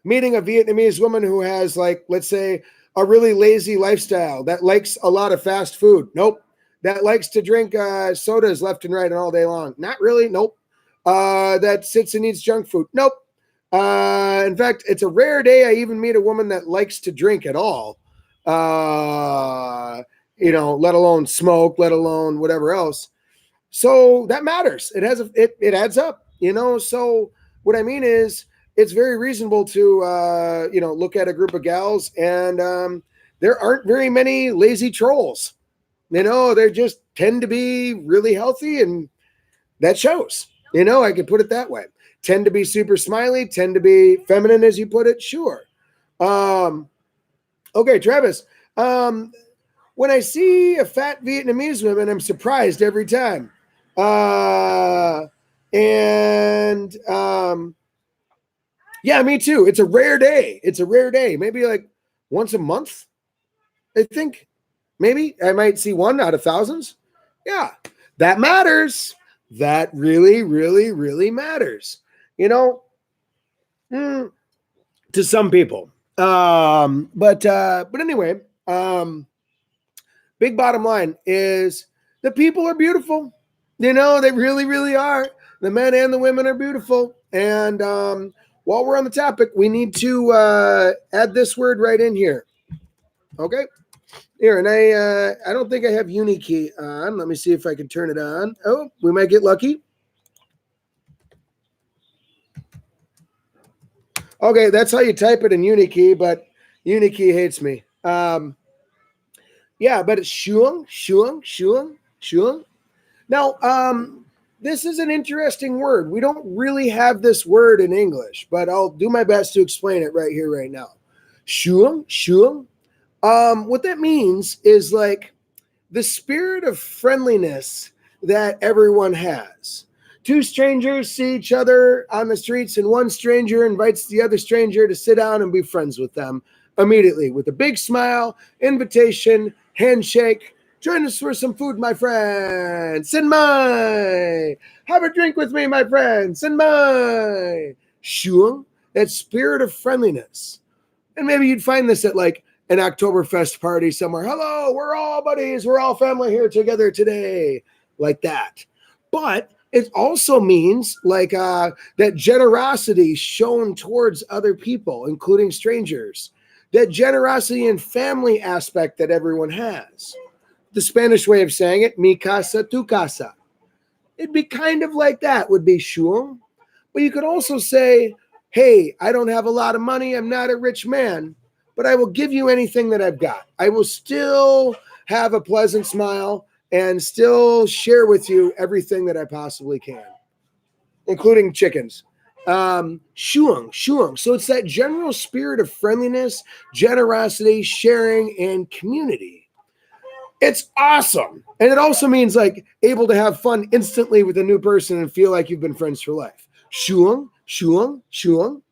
meeting a Vietnamese woman who has, like, let's say, a really lazy lifestyle that likes a lot of fast food. Nope. That likes to drink sodas left and right and all day long. Not really. Nope. That sits and eats junk food. Nope. In fact, it's a rare day I even meet a woman that likes to drink at all. You know, let alone smoke, let alone whatever else. So that matters. It adds up, you know. So what I mean is, it's very reasonable to you know, look at a group of gals, and there aren't very many lazy trolls. You know, they just tend to be really healthy, and that shows. You know, I could put it that way. Tend to be super smiley, tend to be feminine, as you put it. Sure. Um, okay, Travis. When I see a fat Vietnamese woman, I'm surprised every time. And yeah, me too. It's a rare day. It's a rare day. Maybe like once a month, I think. Maybe I might see one out of thousands. Yeah, that matters. That really, really, really matters. You know, to some people. But anyway, big bottom line is the people are beautiful. You know, they really, really are. The men and the women are beautiful. And while we're on the topic, we need to add this word right in here. Okay. Here, and I don't think I have UniKey on. Let me see if I can turn it on. Oh, we might get lucky. Okay, that's how you type it in UniKey, but UniKey hates me. Yeah, but it's Suong, Suong, Suong, Suong. Now, this is an interesting word. We don't really have this word in English, but I'll do my best to explain it right here, right now. Shuang, shuang. What that means is like the spirit of friendliness that everyone has. Two strangers see each other on the streets, and one stranger invites the other stranger to sit down and be friends with them immediately with a big smile, invitation, handshake. Join us for some food, my friend. Sinmai. Have a drink with me, my friend. Sinmai. Shuang, that spirit of friendliness. And maybe you'd find this at like an Oktoberfest party somewhere. Hello, we're all buddies. We're all family here together today. Like that. But it also means like that generosity shown towards other people, including strangers. That generosity and family aspect that everyone has. The Spanish way of saying it, mi casa, tu casa. It'd be kind of like that, would be shuang. But you could also say, hey, I don't have a lot of money. I'm not a rich man, but I will give you anything that I've got. I will still have a pleasant smile and still share with you everything that I possibly can, including chickens. Shuang, shuang. So it's that general spirit of friendliness, generosity, sharing, and community. It's awesome. And it also means like able to have fun instantly with a new person and feel like you've been friends for life. Shuang, shuang, shuang.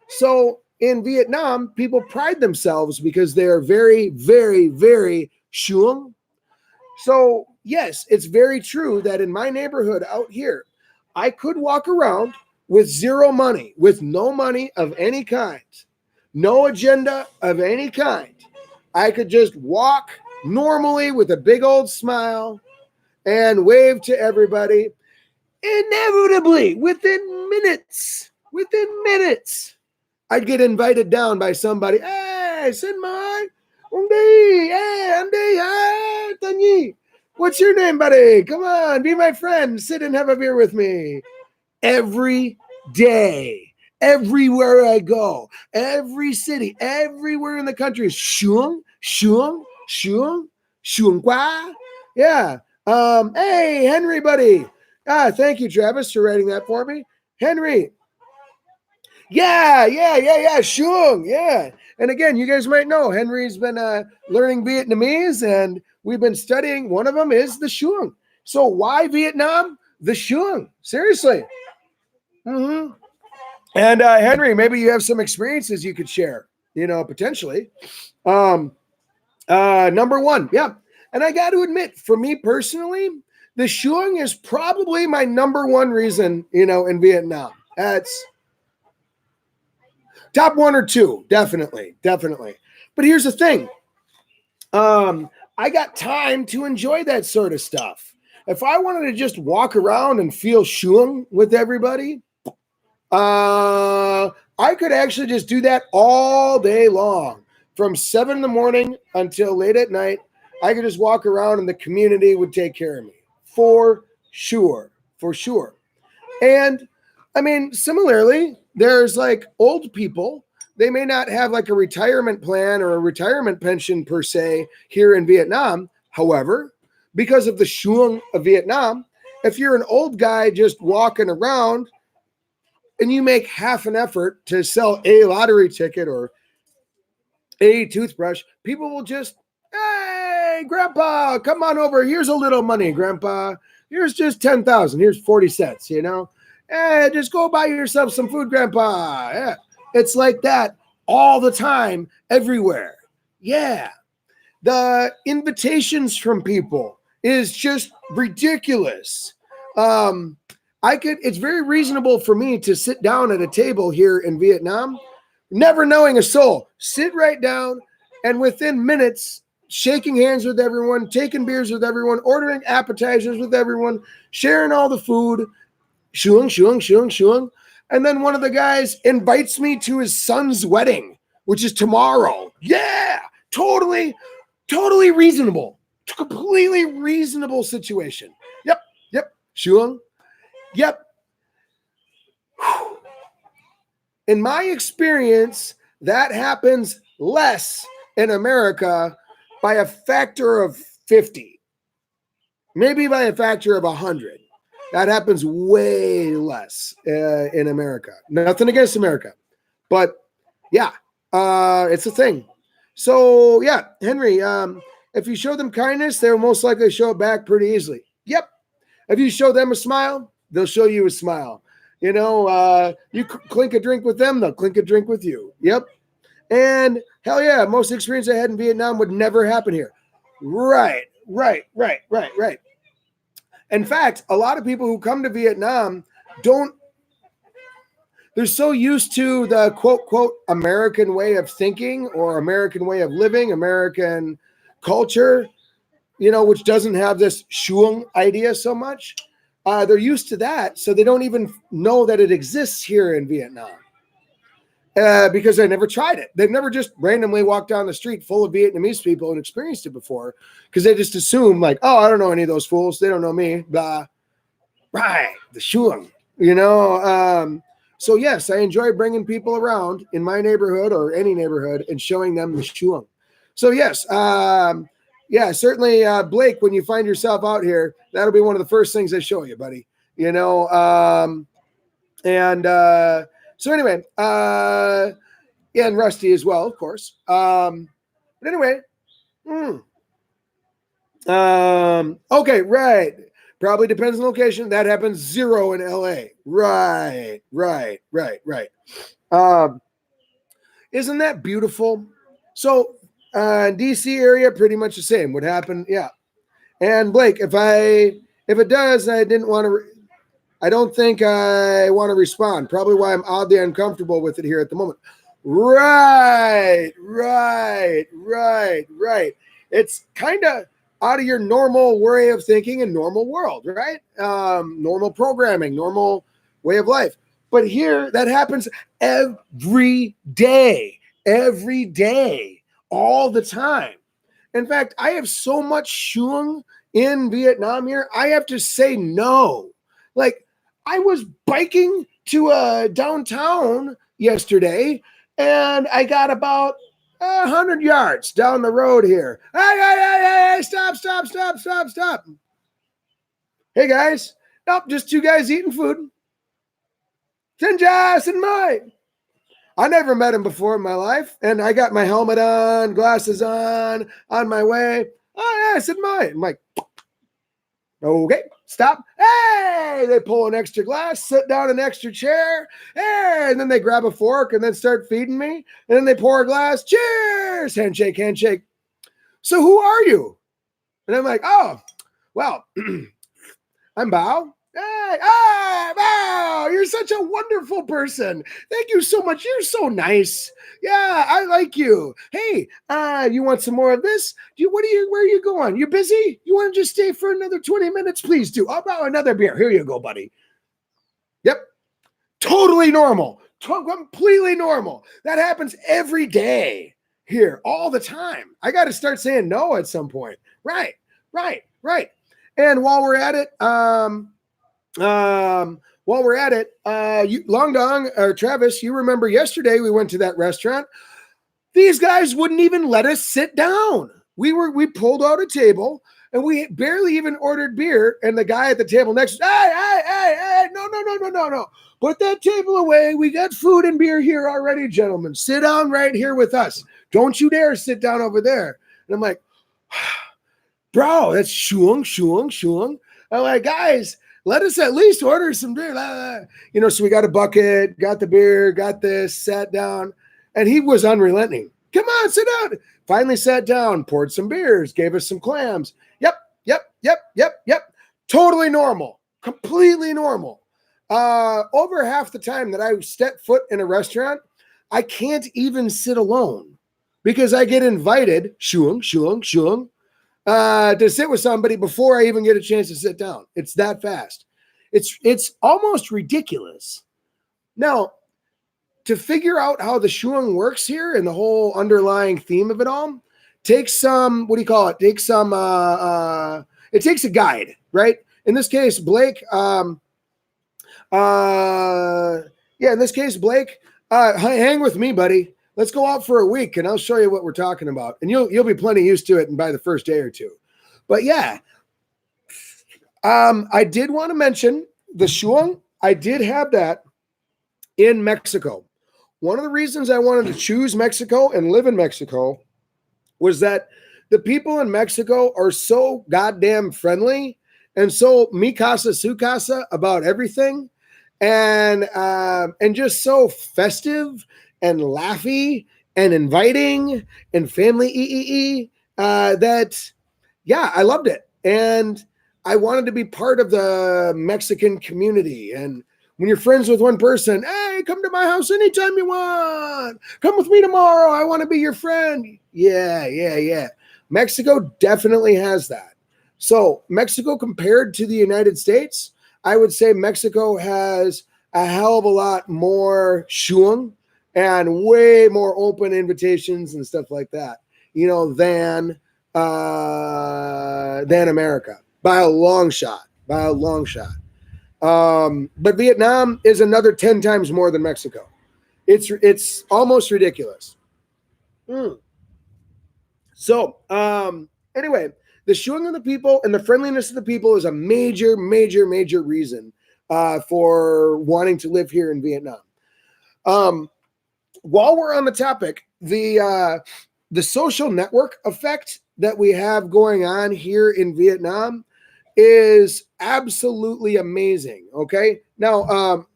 So in Vietnam, people pride themselves because they are very, very, very shuang. So yes, it's very true that in my neighborhood out here, I could walk around with zero money, with no money of any kind, no agenda of any kind. I could just walk normally with a big old smile and wave to everybody. Inevitably, within minutes, I'd get invited down by somebody. Hey, Sinmai, Undi, hey, Andy, hey, Tanyi. What's your name, buddy? Come on, be my friend. Sit and have a beer with me. Every day, everywhere I go, every city, everywhere in the country is Suong, Suong, Suong, Suong Qua. Yeah. Hey, Henry, buddy. Thank you, Travis, for writing that for me. Henry. Yeah. Suong. Yeah. And again, you guys might know Henry's been learning Vietnamese, and we've been studying. One of them is the Suong. So why Vietnam? The Suong. Seriously. Mm-hmm. And Henry, maybe you have some experiences you could share, potentially. Number one, yeah. And I got to admit, for me personally, the Suong is probably my number one reason, in Vietnam. That's top one or two, definitely. But here's the thing. I got time to enjoy that sort of stuff. If I wanted to just walk around and feel Suong with everybody, I could actually just do that all day long. From 7 in the morning until late at night, I could just walk around and the community would take care of me. For sure. And I mean, similarly, there's like old people. They may not have like a retirement plan or a retirement pension per se here in Vietnam. However, because of the Suong of Vietnam, if you're an old guy just walking around and you make half an effort to sell a lottery ticket or a toothbrush, people will just, hey, Grandpa, come on over. Here's a little money, Grandpa. Here's just 10,000. Here's 40 cents, Hey, just go buy yourself some food, Grandpa. Yeah. It's like that all the time, everywhere. Yeah. The invitations from people is just ridiculous. It's very reasonable for me to sit down at a table here in Vietnam, never knowing a soul, sit right down, and within minutes, shaking hands with everyone, taking beers with everyone, ordering appetizers with everyone, sharing all the food, Suong. And then one of the guys invites me to his son's wedding, which is tomorrow. Yeah, totally reasonable. Completely reasonable situation. Yep. Suong. Yep. In my experience, that happens less in America by a factor of 50, maybe by a factor of 100. That happens way less in America. Nothing against America, but yeah, it's a thing. So yeah, Henry, if you show them kindness, they'll most likely show it back pretty easily. Yep. If you show them a smile, they'll show you a smile. You clink a drink with them, they'll clink a drink with you. Yep. And hell yeah, most experience I had in Vietnam would never happen here. Right. In fact, a lot of people who come to Vietnam they're so used to the quote, American way of thinking or American way of living, American culture, which doesn't have this Suong idea so much. They're used to that, so they don't even know that it exists here in Vietnam because they never tried it. They've never just randomly walked down the street full of Vietnamese people and experienced it before because they just assume like, oh, I don't know any of those fools. They don't know me, blah. Right, the Suong, So yes, I enjoy bringing people around in my neighborhood or any neighborhood and showing them the Suong. So yes, certainly, Blake, when you find yourself out here, that'll be one of the first things I show you, buddy. So anyway, and Rusty as well, of course. But anyway, okay, right. Probably depends on location. That happens 0 in LA. Right. Isn't that beautiful? So DC area, pretty much the same. What happened? Yeah. And Blake, if it does, I don't think I want to respond. Probably why I'm oddly uncomfortable with it here at the moment. Right. It's kind of out of your normal way of thinking and normal world, right? Normal programming, normal way of life. But here, that happens every day, all the time. In fact, I have so much Suong in Vietnam here, I have to say no. Like, I was biking to downtown yesterday, and I got about 100 yards down the road here. Hey, stop. Hey, guys. Nope, just two guys eating food. Sinjas and mine. I never met him before in my life, and I got my helmet on, glasses on my way. Oh, yeah, I said mine. I'm like, okay, stop. Hey, they pull an extra glass, sit down an extra chair. Hey, and then they grab a fork and then start feeding me. And then they pour a glass. Cheers. Handshake, handshake. So who are you? And I'm like, oh, well, I'm Bao. Hey, Bao, you're such a wonderful person. Thank you so much. You're so nice. Yeah, I like you. Hey, you want some more of this? Where are you going? You busy? You want to just stay for another 20 minutes? Please do. How about another beer? Here you go, buddy. Yep. Totally normal. Completely normal. That happens every day here, all the time. I got to start saying no at some point. Right. And while we're at it, Long Dong or Travis, you remember yesterday we went to that restaurant. These guys wouldn't even let us sit down. We pulled out a table and we barely even ordered beer. And the guy at the table next to us, hey, no. Put that table away. We got food and beer here already, gentlemen. Sit down right here with us. Don't you dare sit down over there. And I'm like, bro, that's Suong. I'm like, guys, let us at least order some beer. So we got a bucket, got the beer, got this, sat down, and he was unrelenting. Come on, sit down. Finally sat down, poured some beers, gave us some clams. Yep. Totally normal, completely normal. Over half the time that I step foot in a restaurant, I can't even sit alone because I get invited, Suong, to sit with somebody before I even get a chance to sit down. It's that fast. It's almost ridiculous. Now, to figure out how the Suong works here and the whole underlying theme of it all, takes some, it takes a guide, right? In this case, Blake, hang with me, buddy. Let's go out for a week and I'll show you what we're talking about. And you'll be plenty used to it and by the first day or two. But yeah, I did want to mention the Suong. I did have that in Mexico. One of the reasons I wanted to choose Mexico and live in Mexico was that the people in Mexico are so goddamn friendly and so mi casa su casa about everything, and just so festive and laughy and inviting and family that, yeah, I loved it. And I wanted to be part of the Mexican community. And when you're friends with one person, hey, come to my house anytime you want. Come with me tomorrow. I want to be your friend. Yeah. Mexico definitely has that. So Mexico compared to the United States, I would say Mexico has a hell of a lot more Suong and way more open invitations and stuff like that, than America by a long shot. But Vietnam is another 10 times more than Mexico. It's almost ridiculous. So anyway, the Suong of the people and the friendliness of the people is a major reason for wanting to live here in Vietnam. While we're on the topic, the social network effect that we have going on here in Vietnam is absolutely amazing. Okay. Now,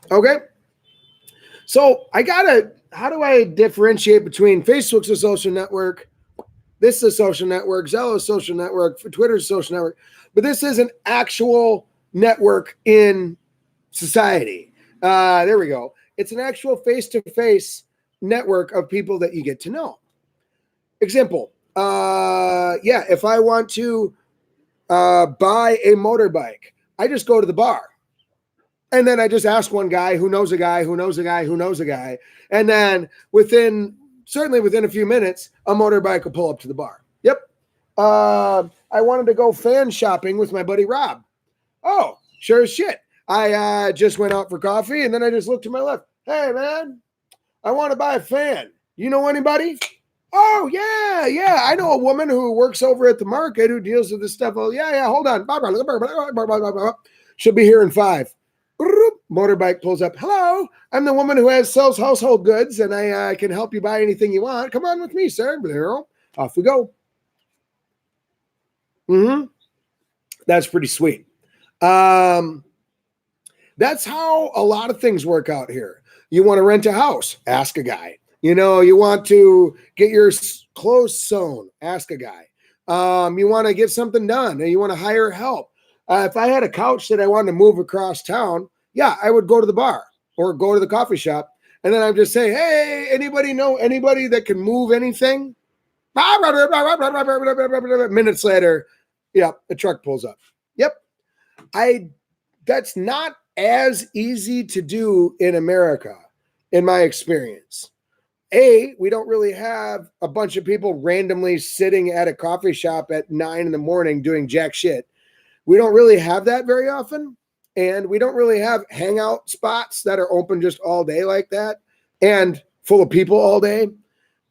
okay. So how do I differentiate between Facebook's a social network? This is a social network, Zello's social network, Twitter's social network, but this is an actual network in society. There we go. It's an actual face-to-face network of people that you get to know. Example, if I want to buy a motorbike, I just go to the bar. And then I just ask one guy who knows a guy who knows a guy who knows a guy. And then within certainly within a few minutes, a motorbike will pull up to the bar. Yep. I wanted to go fan shopping with my buddy Rob. Oh, sure as shit. I just went out for coffee, and then I just looked to my left. Hey, man, I want to buy a fan. You know anybody? Oh, yeah. I know a woman who works over at the market who deals with this stuff. Oh, yeah. Hold on. She'll be here in 5. Motorbike pulls up. Hello, I'm the woman who sells household goods, and I can help you buy anything you want. Come on with me, sir. Off we go. That's pretty sweet. That's how a lot of things work out here. You want to rent a house? Ask a guy. You want to get your clothes sewn? Ask a guy. You want to get something done, and you want to hire help. If I had a couch that I wanted to move across town, yeah, I would go to the bar or go to the coffee shop, and then I'd just say, hey, anybody know anybody that can move anything? Minutes later, yeah, a truck pulls up. Yep. That's not as easy to do in America, in my experience. We don't really have a bunch of people randomly sitting at a coffee shop at 9 in the morning doing jack shit. We don't really have that very often. And we don't really have hangout spots that are open just all day like that and full of people all day.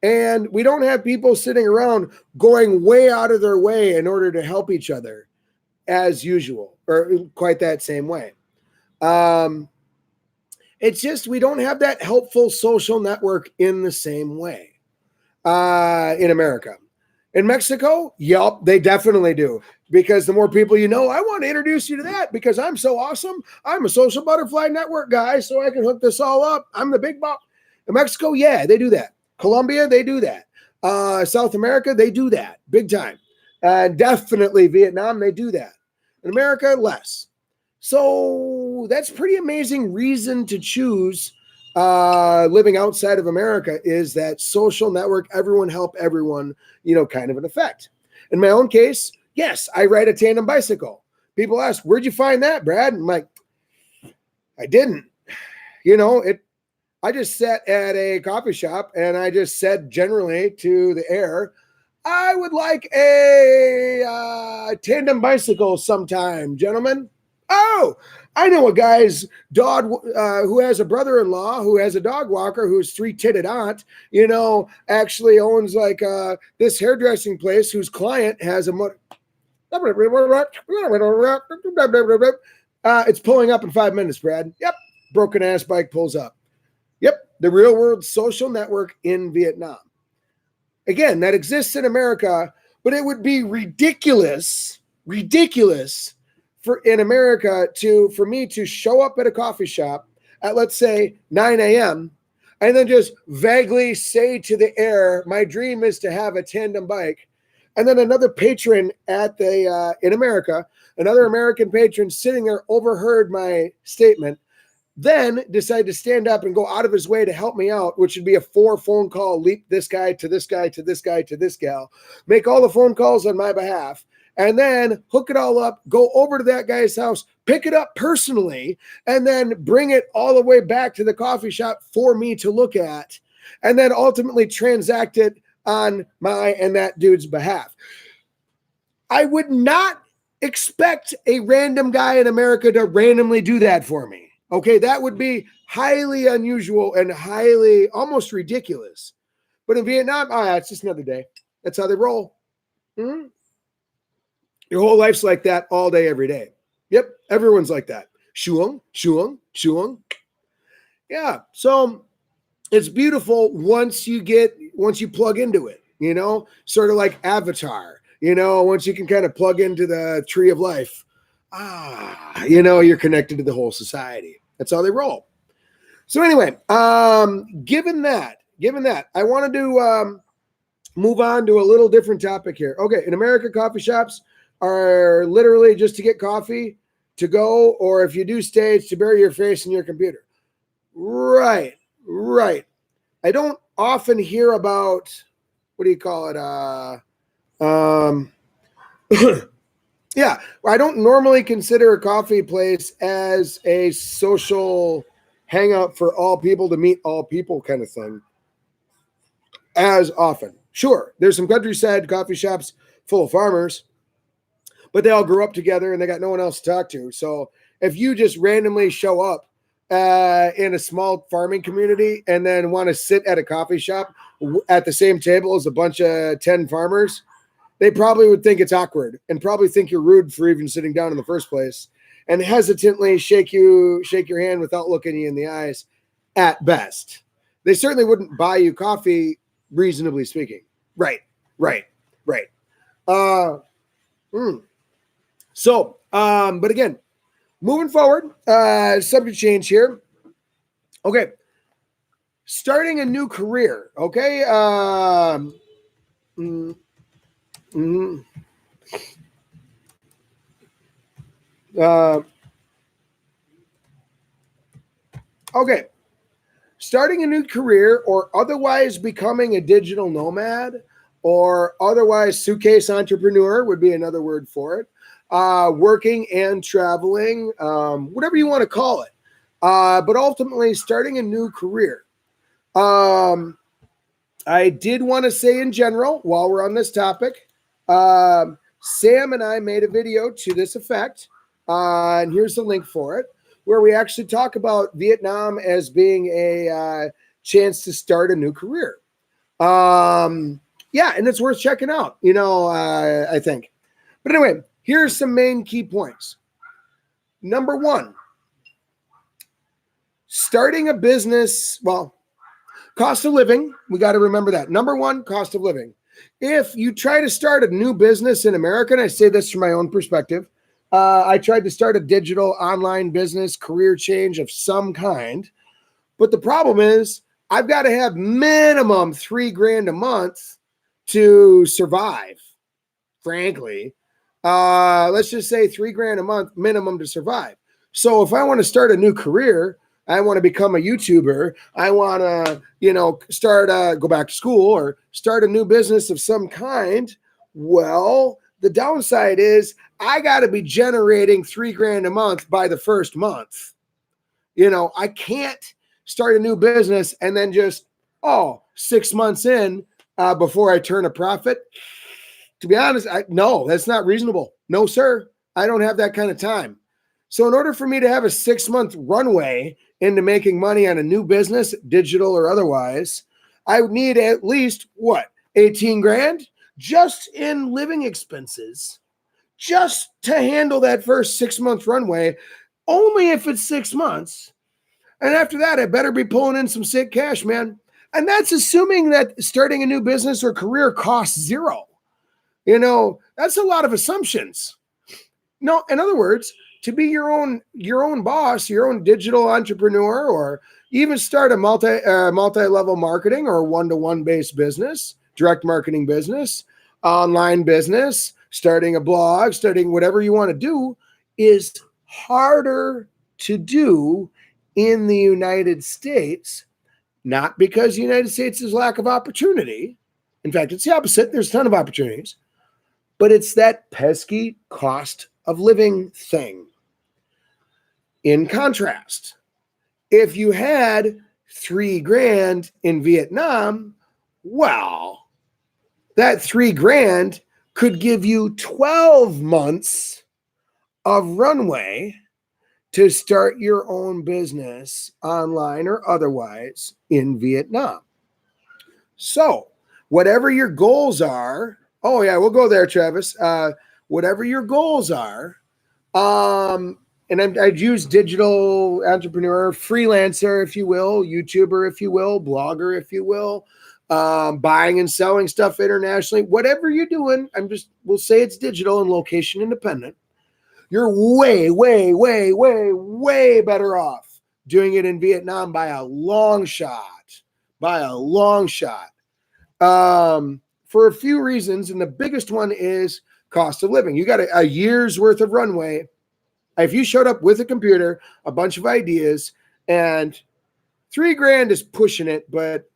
And we don't have people sitting around going way out of their way in order to help each other as usual, or quite that same way. It's just we don't have that helpful social network in the same way in America. In Mexico, yep, they definitely do. Because the more people you know, I want to introduce you to that because I'm so awesome. I'm a social butterfly network guy, so I can hook this all up. I'm the big boss. In Mexico, yeah, they do that. Colombia, they do that. South America, they do that big time. Definitely Vietnam, they do that. In America, less. So that's pretty amazing reason to choose living outside of America is that social network, everyone help everyone, kind of an effect. In my own case, yes, I ride a tandem bicycle. People ask, where'd you find that, Brad? I'm like, I didn't. I just sat at a coffee shop and I just said generally to the air, I would like a tandem bicycle sometime, gentlemen. Oh, I know a guy's dog who has a brother-in-law who has a dog walker whose 3-titted aunt, actually owns like this hairdressing place whose client has a it's pulling up in 5 minutes, Brad. Yep. Broken ass bike pulls up. Yep. The real world social network in Vietnam. Again, that exists in America, but it would be ridiculous in America for me to show up at a coffee shop at, let's say, 9 a.m. and then just vaguely say to the air, my dream is to have a tandem bike. And then another patron in America, another American patron sitting there overheard my statement, then decide to stand up and go out of his way to help me out, which would be a 4 phone call, leap this guy to this guy to this guy to this gal, make all the phone calls on my behalf, and then hook it all up, go over to that guy's house, pick it up personally, and then bring it all the way back to the coffee shop for me to look at, and then ultimately transact it on my and that dude's behalf. I would not expect a random guy in America to randomly do that for me. Okay, that would be highly unusual and highly almost ridiculous. But in Vietnam, it's just another day. That's how they roll. Mm-hmm. Your whole life's like that all day, every day. Yep, everyone's like that. Suong. Yeah, so it's beautiful once you plug into it, sort of like Avatar, once you can kind of plug into the tree of life. You're connected to the whole society. That's how they roll. So anyway, given that, I wanted to move on to a little different topic here. Okay, in America, coffee shops are literally just to get coffee to go, or if you do stay, it's to bury your face in your computer. Right. I don't often hear about, what do you call it? Yeah, I don't normally consider a coffee place as a social hangout for all people to meet all people kind of thing. as often. Sure, there's some countryside coffee shops full of farmers, but they all grew up together and they got no one else to talk to. So if you just randomly show up in a small farming community and then want to sit at a coffee shop at the same table as a bunch of 10 farmers, they probably would think it's awkward and probably think you're rude for even sitting down in the first place and hesitantly shake your hand without looking you in the eyes at best. They certainly wouldn't buy you coffee, reasonably speaking. Right. So, but again, moving forward, subject change here. Okay. Starting a new career. Okay. Okay. Starting a new career or otherwise becoming a digital nomad or otherwise suitcase entrepreneur would be another word for it. Working and traveling, whatever you want to call it. But ultimately starting a new career. I did want to say in general, while we're on this topic, Sam and I made a video to this effect, and here's the link for it, where we actually talk about Vietnam as being a chance to start a new career. Yeah, and it's worth checking out, I think. But anyway, here's some main key points. Number one, starting a business, well, cost of living, we got to remember that. Number one, cost of living. If you try to start a new business in America, and I say this from my own perspective, I tried to start a digital online business career change of some kind. But the problem is I've got to have minimum $3,000 a month to survive, frankly. Let's just say $3,000 a month minimum to survive. So if I want to start a new career, I want to become a YouTuber, I want to, go back to school or start a new business of some kind. Well, the downside is I got to be generating $3,000 a month by the first month. I can't start a new business and then just, 6 months in before I turn a profit. To be honest, no, that's not reasonable. No, sir. I don't have that kind of time. So in order for me to have a 6-month runway into making money on a new business, digital or otherwise, I would need at least 18 grand just in living expenses, just to handle that first 6-month runway, only if it's 6 months. And after that, I better be pulling in some sick cash, man. And that's assuming that starting a new business or career costs zero. That's a lot of assumptions. No, in other words, to be your own boss, your own digital entrepreneur, or even start a multi-level marketing or one-to-one based business, direct marketing business, online business, starting a blog, starting whatever you want to do is harder to do in the United States, not because the United States is lack of opportunity. In fact, it's the opposite. There's a ton of opportunities, but it's that pesky cost of living thing. In contrast, if you had $3,000 in Vietnam, well, that $3,000 could give you 12 months of runway to start your own business online or otherwise in Vietnam. So whatever your goals are, oh yeah, we'll go there, Travis. Whatever your goals are, and I'd use digital entrepreneur, freelancer, if you will, YouTuber, if you will, blogger, if you will, buying and selling stuff internationally, whatever you're doing, we'll say it's digital and location independent. You're way, way, way, way, way better off doing it in Vietnam by a long shot, for a few reasons. And the biggest one is cost of living. You got a year's worth of runway. If you showed up with a computer, a bunch of ideas, and $3,000 is pushing it, but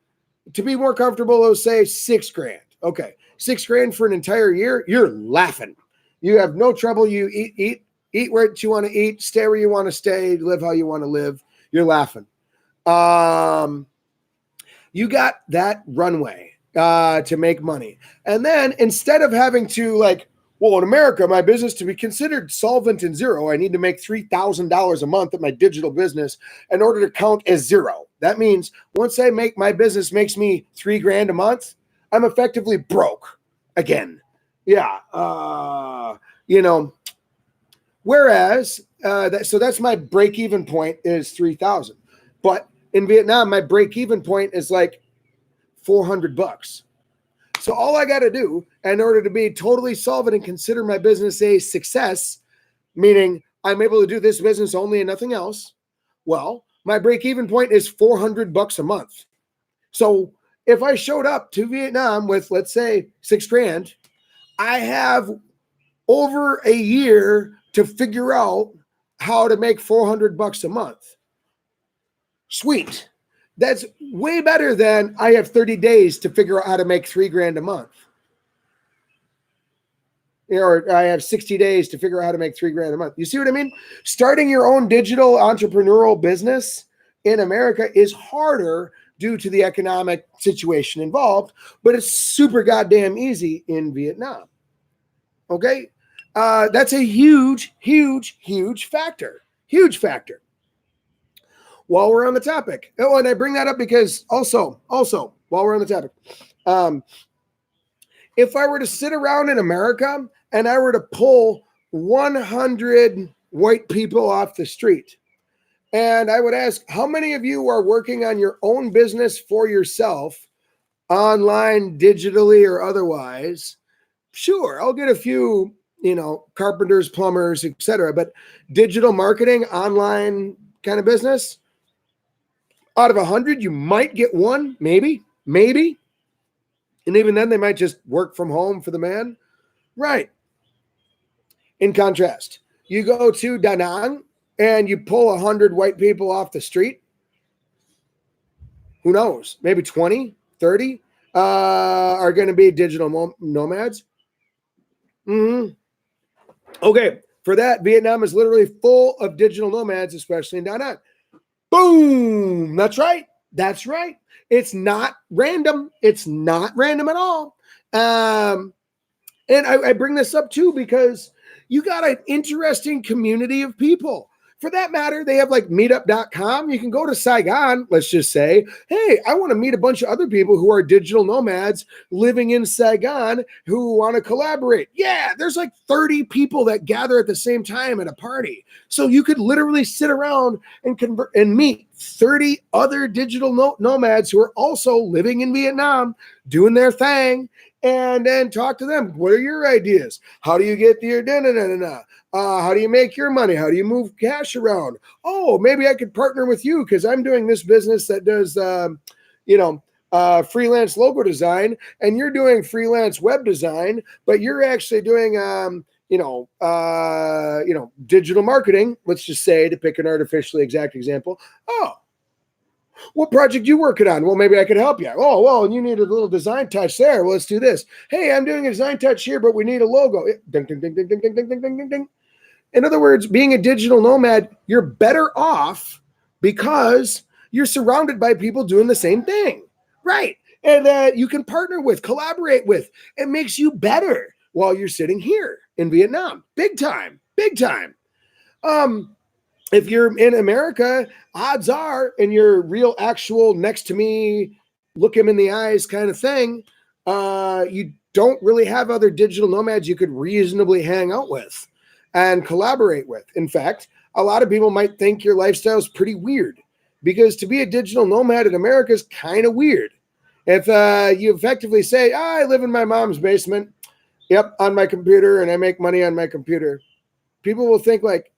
to be more comfortable, let's say $6,000. Okay, $6,000 for an entire year, you're laughing. You have no trouble. You eat where you want to eat, stay where you want to stay, live how you want to live. You're laughing. You got that runway. to make money. And then instead of having to like, well, in America, my business to be considered solvent and zero, I need to make $3,000 a month at my digital business in order to count as zero. That means once I make my business makes me $3,000 a month, I'm effectively broke again. Yeah. Whereas, so that's my break-even point is 3,000. But in Vietnam, my break-even point is like $400. So all I got to do in order to be totally solvent and consider my business a success, meaning I'm able to do this business only and nothing else, well, my break-even point is $400 a month. So if I showed up to Vietnam with, let's say, $6,000, I have over a year to figure out how to make $400 a month. Sweet. That's way better than I have 30 days to figure out how to make $3,000 a month. Or I have 60 days to figure out how to make $3,000 a month. You see what I mean? Starting your own digital entrepreneurial business in America is harder due to the economic situation involved, but it's super goddamn easy in Vietnam. Okay? That's a huge, huge, huge factor. Huge factor. While we're on the topic. Oh, and I bring that up because also, while we're on the topic, if I were to sit around in America and I were to pull 100 white people off the street, and I would ask, how many of you are working on your own business for yourself, online, digitally, or otherwise? Sure, I'll get a few, carpenters, plumbers, etc. But digital marketing, online kind of business, out of 100, you might get one, maybe. And even then, they might just work from home for the man. Right. In contrast, you go to Da Nang and you pull 100 white people off the street. Who knows? Maybe 20, 30 are going to be digital nomads. Okay. For that, Vietnam is literally full of digital nomads, especially in Da Nang. Boom. That's right. It's not random. It's not random at all. And I bring this up too because you got an interesting community of people. For that matter, they have like meetup.com. You can go to Saigon, let's just say, hey, I want to meet a bunch of other people who are digital nomads living in Saigon who want to collaborate. Yeah, there's like 30 people that gather at the same time at a party. So you could literally sit around and convert and meet 30 other digital nomads who are also living in Vietnam, doing their thing, and then talk to them. What are your ideas? How do you get your how do you make your money? How do you move cash around? Oh, maybe I could partner with you because I'm doing this business that does, freelance logo design, and you're doing freelance web design, but you're actually doing, digital marketing. Let's just say, to pick an artificially exact example. Oh, what project you working on? Well, maybe I could help you. Oh, well, you need a little design touch there. Well, let's do this. Hey, I'm doing a design touch here, but we need a logo. Ding, ding, ding, ding, ding, ding, ding, ding, ding, ding. In other words, being a digital nomad, you're better off because you're surrounded by people doing the same thing, right? And that you can partner with, collaborate with. It makes you better while you're sitting here in Vietnam. Big time. If you're in America, odds are, and you're real, actual, next to me, look him in the eyes kind of thing, you don't really have other digital nomads you could reasonably hang out with and collaborate with. In fact, a lot of people might think your lifestyle is pretty weird because to be a digital nomad in America is kind of weird. If you effectively say, I live in my mom's basement, yep, on my computer, and I make money on my computer, people will think like,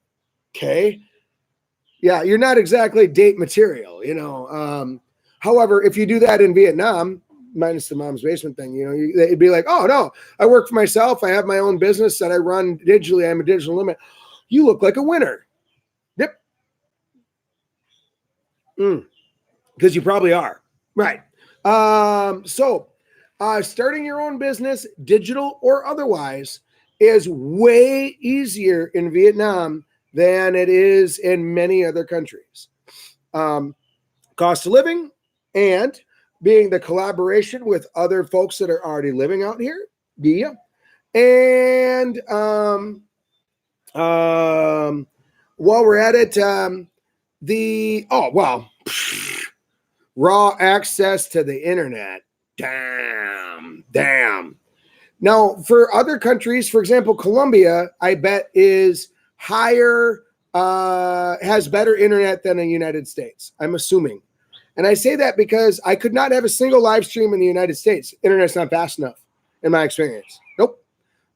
okay, yeah, you're not exactly date material, However, if you do that in Vietnam, minus the mom's basement thing, it'd be like, oh no, I work for myself. I have my own business that I run digitally. I'm a digital nomad. You look like a winner. Yep. Because you probably are. Right. So starting your own business, digital or otherwise, is way easier in Vietnam than it is in many other countries. Cost of living and being the collaboration with other folks that are already living out here. Yeah. And while we're at it, raw access to the internet. Damn. Now, for other countries, for example, Colombia, I bet is higher, has better internet than the United States. I'm assuming. And I say that because I could not have a single live stream in the United States. Internet's not fast enough, in my experience. Nope.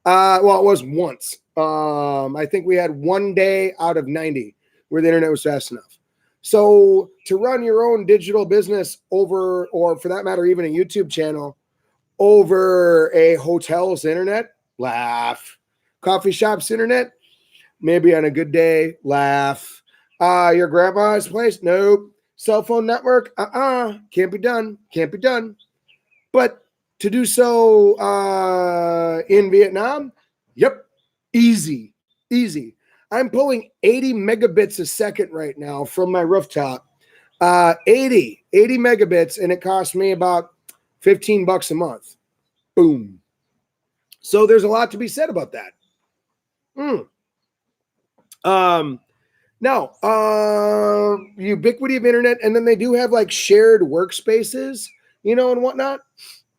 Well, it was once. I think we had 1 day out of 90 where the internet was fast enough. So to run your own digital business over, or for that matter, even a YouTube channel over a hotel's internet, laugh. Coffee shop's internet, maybe on a good day, laugh. Your grandma's place, nope. Cell phone network, can't be done. But to do so in Vietnam, yep, easy. I'm pulling 80 megabits a second right now from my rooftop. 80 megabits, and it costs me about $15 a month. Boom. So there's a lot to be said about that. Now, ubiquity of internet, and then they do have like shared workspaces, and whatnot.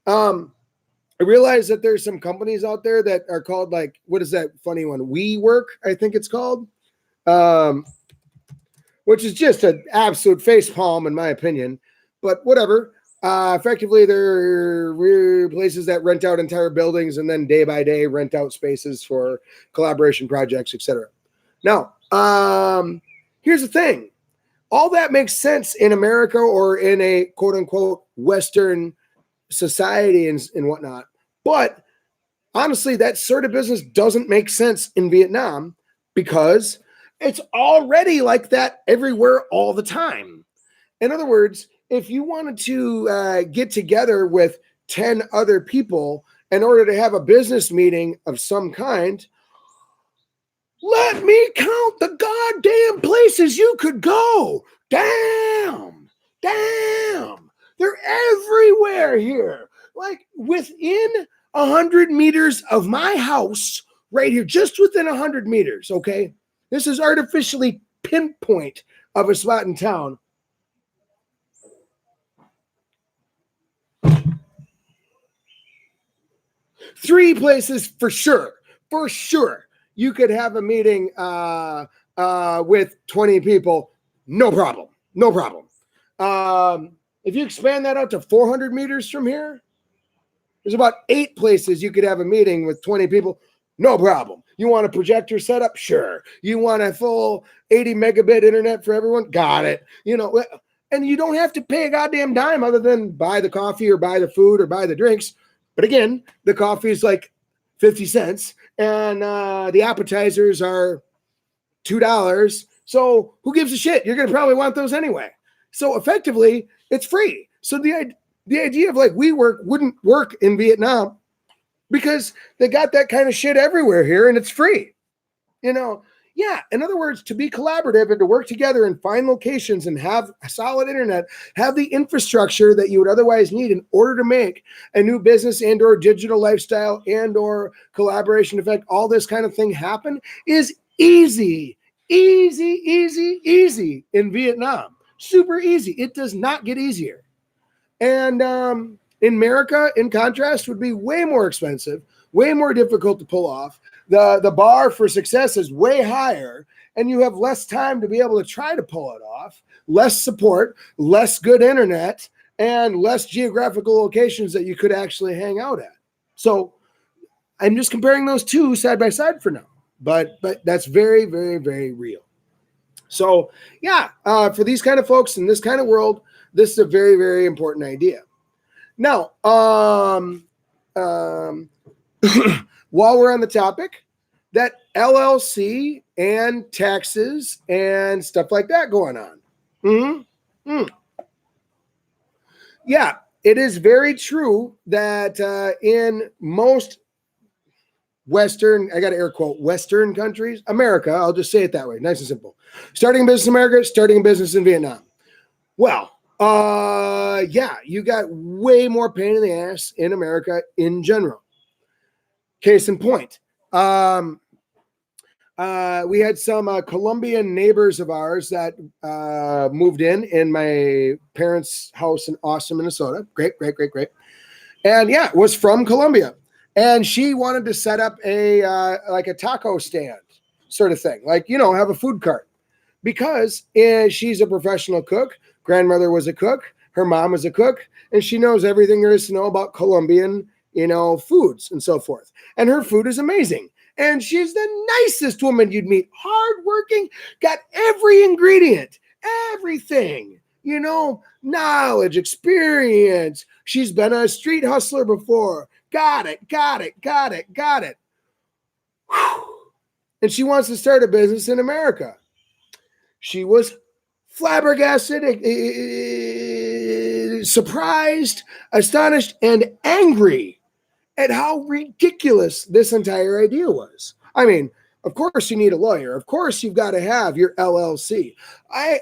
I realize that there's some companies out there that are called like, what is that funny one? WeWork, I think it's called, which is just an absolute facepalm in my opinion, but whatever. Effectively, they're places that rent out entire buildings and then day by day rent out spaces for collaboration projects, etc. Now, here's the thing. All that makes sense in America or in a quote unquote Western society and whatnot. But honestly, that sort of business doesn't make sense in Vietnam because it's already like that everywhere all the time. In other words, if you wanted to get together with 10 other people in order to have a business meeting of some kind, let me count the goddamn places you could go. Damn. They're everywhere here. Like within 100 meters of my house, right here, just within 100 meters, okay? This is artificially pinpoint of a spot in town. Three places for sure. You could have a meeting with 20 people, no problem. If you expand that out to 400 meters from here, there's about 8 places you could have a meeting with 20 people, no problem. You want a projector setup? Sure. You want a full 80 megabit internet for everyone? Got it. And you don't have to pay a goddamn dime other than buy the coffee or buy the food or buy the drinks. But again, the coffee is like 50 cents and the appetizers are $2. So who gives a shit? You're going to probably want those anyway. So effectively, it's free. So the idea of like WeWork wouldn't work in Vietnam because they got that kind of shit everywhere here and it's free. Yeah. In other words, to be collaborative and to work together and find locations and have a solid internet, have the infrastructure that you would otherwise need in order to make a new business and or digital lifestyle and or collaboration effect, all this kind of thing happen is easy in Vietnam. Super easy. It does not get easier. And in America, in contrast, would be way more expensive, way more difficult to pull off. The bar for success is way higher, and you have less time to be able to try to pull it off, less support, less good internet, and less geographical locations that you could actually hang out at. So I'm just comparing those two side by side for now, but that's very, very, very real. So yeah, for these kind of folks in this kind of world, this is a very, very important idea. Now, while we're on the topic, that LLC and taxes and stuff like that going on. Yeah, it is very true that in most Western, I got to air quote, Western countries, America, I'll just say it that way, nice and simple. Starting a business in America, starting a business in Vietnam. Well, Yeah, you got way more pain in the ass in America in general. Case in point, we had some Colombian neighbors of ours that moved in my parents' house in Austin, Minnesota. Great. And yeah, was from Colombia. And she wanted to set up a like a taco stand sort of thing, like, you know, have a food cart, because she's a professional cook. Grandmother was a cook. Her mom was a cook, and she knows everything there is to know about Colombian, you know, foods and so forth. And her food is amazing. And she's the nicest woman you'd meet. Hardworking, got every ingredient, everything, you know, knowledge, experience. She's been a street hustler before. Got it. Whew. And she wants to start a business in America. She was flabbergasted, surprised, astonished, and angry at how ridiculous this entire idea was. I mean, of course you need a lawyer. Of course you've got to have your LLC.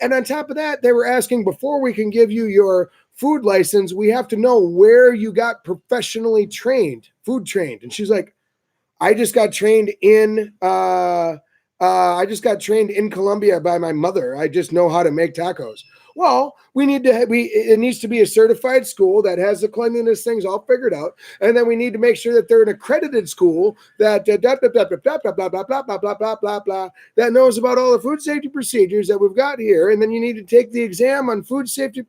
And on top of that, they were asking, before we can give you your food license, we have to know where you got professionally trained, food trained. And she's like, I just got trained in Colombia by my mother. I just know how to make tacos. Well, it needs to be a certified school that has the cleanliness things all figured out, and then we need to make sure that they're an accredited school that that knows about all the food safety procedures that we've got here, and then you need to take the exam on food safety.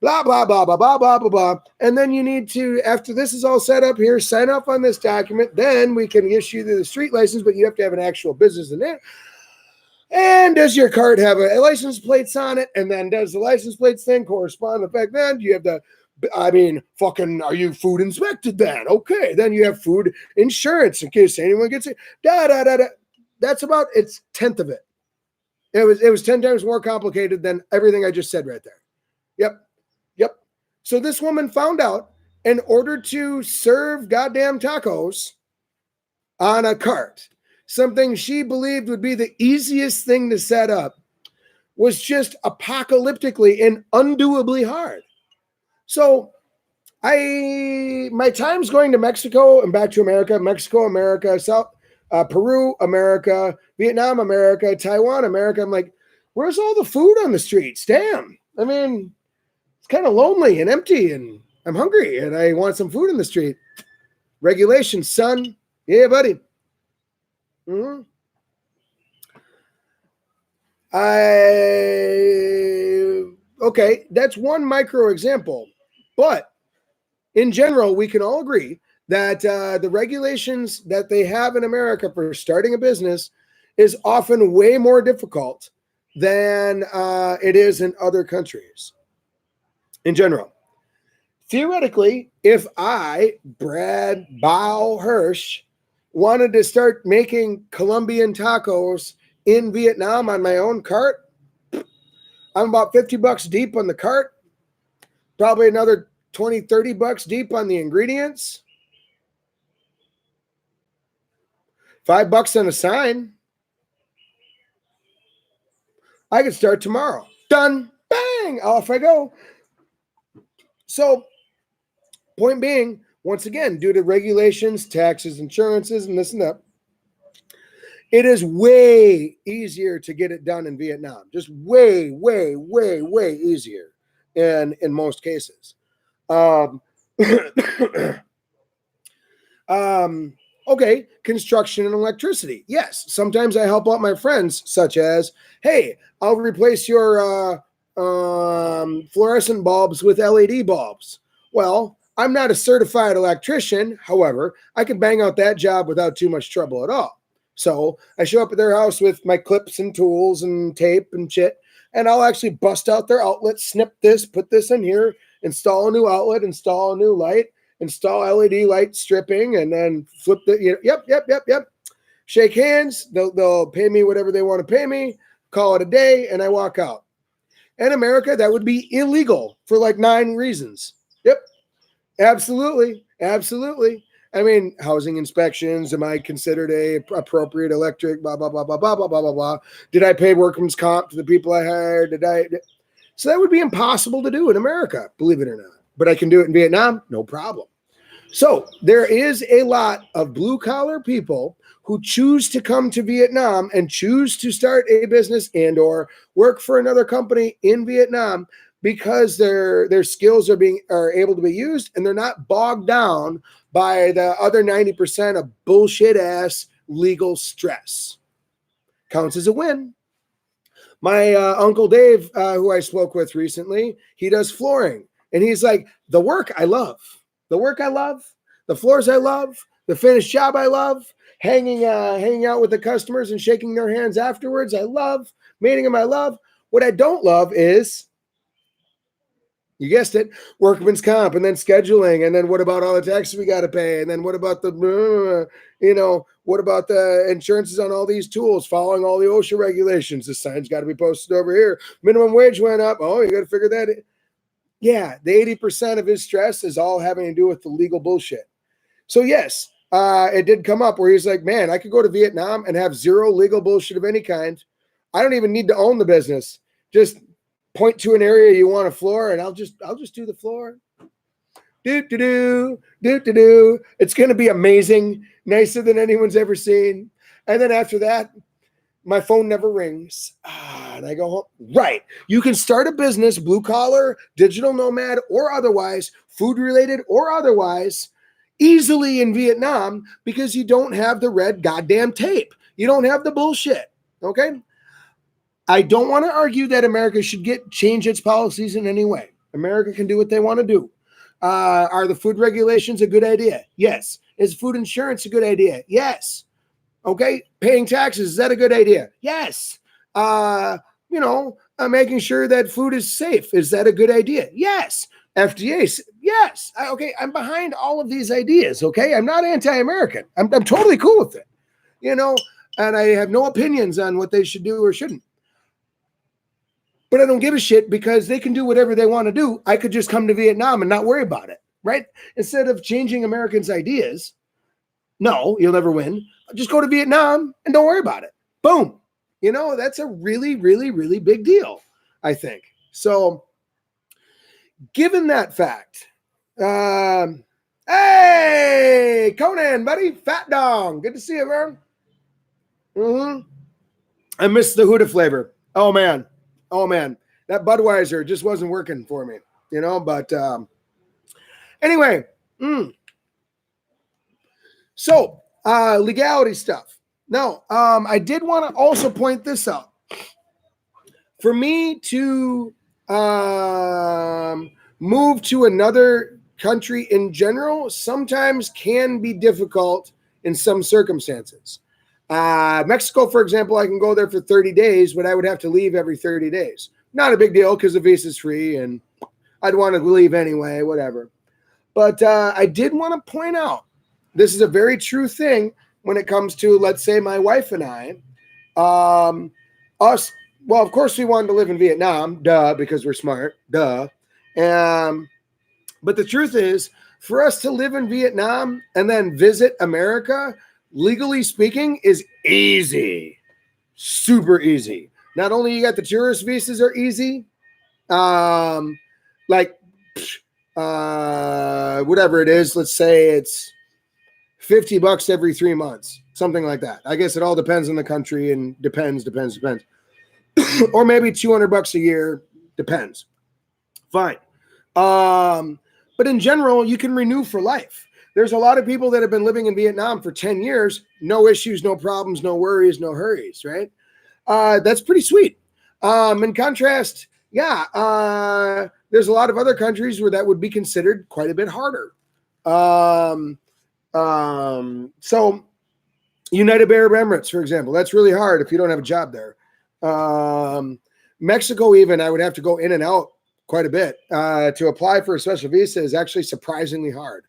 Blah, blah, blah, blah, blah, blah, blah, blah. And then you need to, after this is all set up here, sign off on this document. Then we can issue the street license, but you have to have an actual business in there. And does your cart have a license plates on it? And then does the license plates thing correspond to the fact then? Do you have are you food inspected then? Okay. Then you have food insurance in case anyone gets it. That's about its tenth of it. It was 10 times more complicated than everything I just said right there. Yep. So this woman found out, in order to serve goddamn tacos on a cart, something she believed would be the easiest thing to set up was just apocalyptically and undoably hard. So my time's going to Mexico and back to America, South, Peru, America, Vietnam, America, Taiwan, America. I'm like, where's all the food on the streets? Damn. I mean, it's kind of lonely and empty, and I'm hungry and I want some food in the street. Regulations, son. Yeah, buddy. Mm-hmm. Okay, that's one micro example, but in general, we can all agree that the regulations that they have in America for starting a business is often way more difficult than it is in other countries. In general, theoretically, if I, Brad Bao Hirsch, wanted to start making Colombian tacos in Vietnam on my own cart, I'm about $50 deep on the cart, probably another $20, $30 deep on the ingredients, $5 on a sign. I could start tomorrow. Done. Bang. Off I go. So, point being, once again, due to regulations, taxes, insurances, and this and that, it is way easier to get it done in Vietnam. Just way easier in most cases. Okay, construction and electricity. Yes, sometimes I help out my friends, such as, hey, I'll replace your fluorescent bulbs with LED bulbs. Well, I'm not a certified electrician. However, I can bang out that job without too much trouble at all. So I show up at their house with my clips and tools and tape and shit, and I'll actually bust out their outlet, snip this, put this in here, install a new outlet, install a new light, install LED light stripping, and then flip the, yep. Shake hands. They'll pay me whatever they want to pay me, call it a day, and I walk out. In America, that would be illegal for like 9 reasons. Yep. Absolutely. I mean, housing inspections. Am I considered a appropriate electric? Blah, blah, blah, blah, blah, blah, blah, blah, blah. Did I pay workman's comp to the people I hired? So that would be impossible to do in America, believe it or not. But I can do it in Vietnam, no problem. So there is a lot of blue collar people who choose to come to Vietnam and choose to start a business and or work for another company in Vietnam because their skills are able to be used and they're not bogged down by the other 90% of bullshit ass legal stress. Counts as a win. My Uncle Dave, who I spoke with recently, he does flooring. And he's like, the work I love, the floors I love, the finished job I love, hanging out with the customers and shaking their hands afterwards. I love meeting them. I love. What I don't love is, you guessed it, workman's comp, and then scheduling, and then what about all the taxes we got to pay, and then what about what about the insurances on all these tools, following all the OSHA regulations? The sign's got to be posted over here. Minimum wage went up. Oh, you got to figure that in. Yeah, the 80% of his stress is all having to do with the legal bullshit. So yes, it did come up where he's like, man, I could go to Vietnam and have zero legal bullshit of any kind. I don't even need to own the business. Just point to an area you want a floor, and I'll just do the floor. Do. It's going to be amazing, nicer than anyone's ever seen. And then after that, my phone never rings. And I go home. Right. You can start a business, blue collar, digital nomad, or otherwise, food related or otherwise, easily in Vietnam because you don't have the red goddamn tape. You don't have the bullshit. Okay. I don't want to argue that America should change its policies in any way. America can do what they want to do. Are the food regulations a good idea? Yes. Is food insurance a good idea? Yes. Okay. Paying taxes, is that a good idea? Yes. Making sure that food is safe, is that a good idea? Yes. FDA, yes. I'm behind all of these ideas. Okay. I'm not anti-American. I'm totally cool with it, and I have no opinions on what they should do or shouldn't. But I don't give a shit because they can do whatever they want to do. I could just come to Vietnam and not worry about it, right? Instead of changing Americans' ideas, no, you'll never win. Just go to Vietnam and don't worry about it. Boom. That's a really, really, really big deal, I think. So given that fact, hey, Conan, buddy, fat dong. Good to see you, man. I missed the Huda flavor. Oh, man. That Budweiser just wasn't working for me, but anyway. So legality stuff. Now, I did want to also point this out. For me to move to another country in general sometimes can be difficult in some circumstances. Mexico, for example, I can go there for 30 days, but I would have to leave every 30 days. Not a big deal because the visa's free and I'd want to leave anyway, whatever. But I did want to point out, this is a very true thing when it comes to, let's say, my wife and I. Us, well, of course we wanted to live in Vietnam, duh, because we're smart, duh. But the truth is, for us to live in Vietnam and then visit America, legally speaking, is easy. Super easy. Not only you got the tourist visas are easy, whatever it is, let's say it's $50 every 3 months, something like that. I guess it all depends on the country and depends. Or maybe $200 a year, depends. Fine. But in general, you can renew for life. There's a lot of people that have been living in Vietnam for 10 years, no issues, no problems, no worries, no hurries, right? That's pretty sweet. In contrast, there's a lot of other countries where that would be considered quite a bit harder. So United Arab Emirates, for example, that's really hard if you don't have a job there. Mexico, even, I would have to go in and out quite a bit. To apply for a special visa is actually surprisingly hard,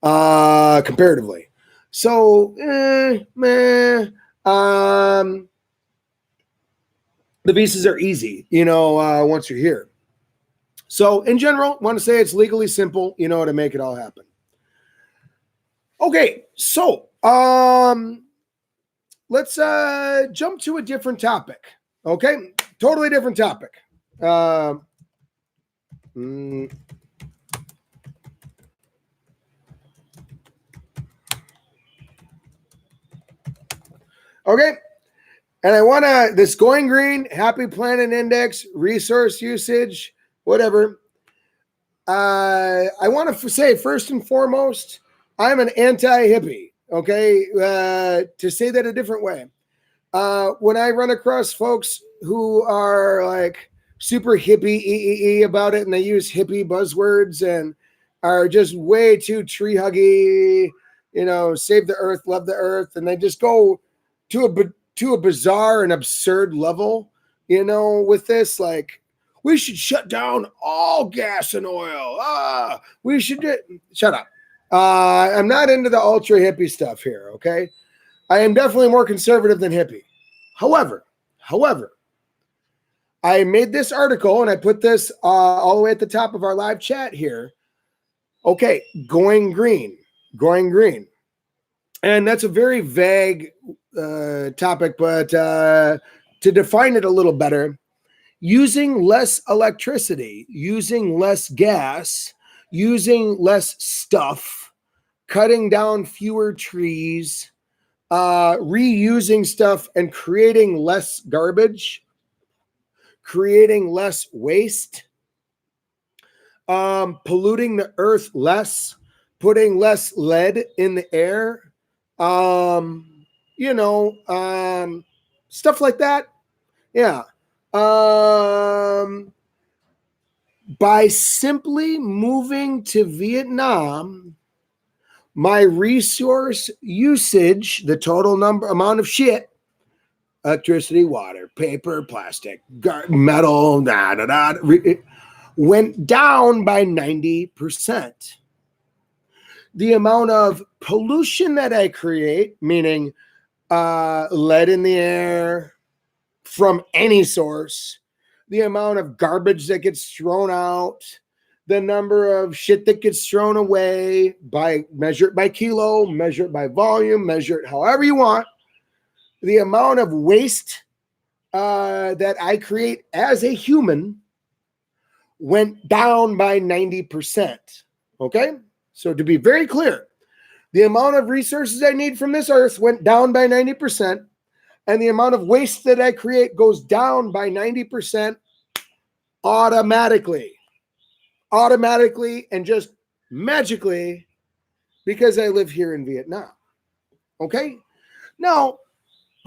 comparatively. So, the visas are easy, once you're here. So in general, want to say it's legally simple, to make it all happen. Okay, so let's jump to a different topic. Okay, totally different topic. Okay. And I want to, this going green, happy planet index, resource usage, whatever. I want to say first and foremost, I'm an anti-hippie. Okay. To say that a different way. When I run across folks who are like super hippie about it and they use hippie buzzwords and are just way too tree huggy, save the earth, love the earth, and they just go to a bizarre and absurd level, with this, like, we should shut down all gas and oil. We should shut up. I'm not into the ultra hippie stuff here. Okay. I am definitely more conservative than hippie. However, I made this article and I put this all the way at the top of our live chat here. Okay, going green. And that's a very vague topic, but to define it a little better, using less electricity, using less gas, using less stuff, cutting down fewer trees, reusing stuff and creating less garbage, creating less waste, polluting the earth less, putting less lead in the air, stuff like that. Yeah. By simply moving to Vietnam, my resource usage, the total amount of shit, electricity, water, paper, plastic, metal, went down by 90%. The amount of pollution that I create, meaning lead in the air from any source, the amount of garbage that gets thrown out, the number of shit that gets thrown away, measure it by kilo, measure it by volume, measure it however you want. The amount of waste that I create as a human went down by 90%. Okay? So to be very clear, the amount of resources I need from this earth went down by 90%, and the amount of waste that I create goes down by 90% automatically, and just magically, because I live here in Vietnam. Okay? Now,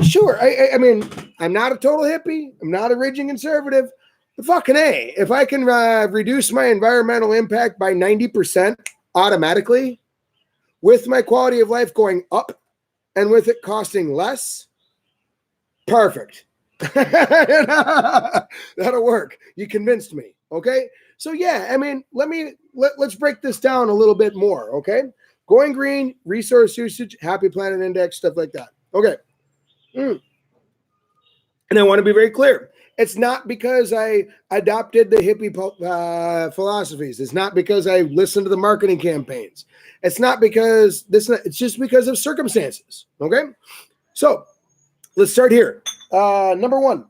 sure, I mean, I'm not a total hippie. I'm not a raging conservative. The fucking A. If I can reduce my environmental impact by 90% automatically, with my quality of life going up and with it costing less, perfect. That'll work. You convinced me. Okay? So yeah, I mean, let's break this down a little bit more. Okay? Going green, resource usage, happy planet index, stuff like that. Okay. And I want to be very clear. It's not because I adopted the hippie philosophies. It's not because I listened to the marketing campaigns. It's not because it's just because of circumstances. Okay. So let's start here. Number one,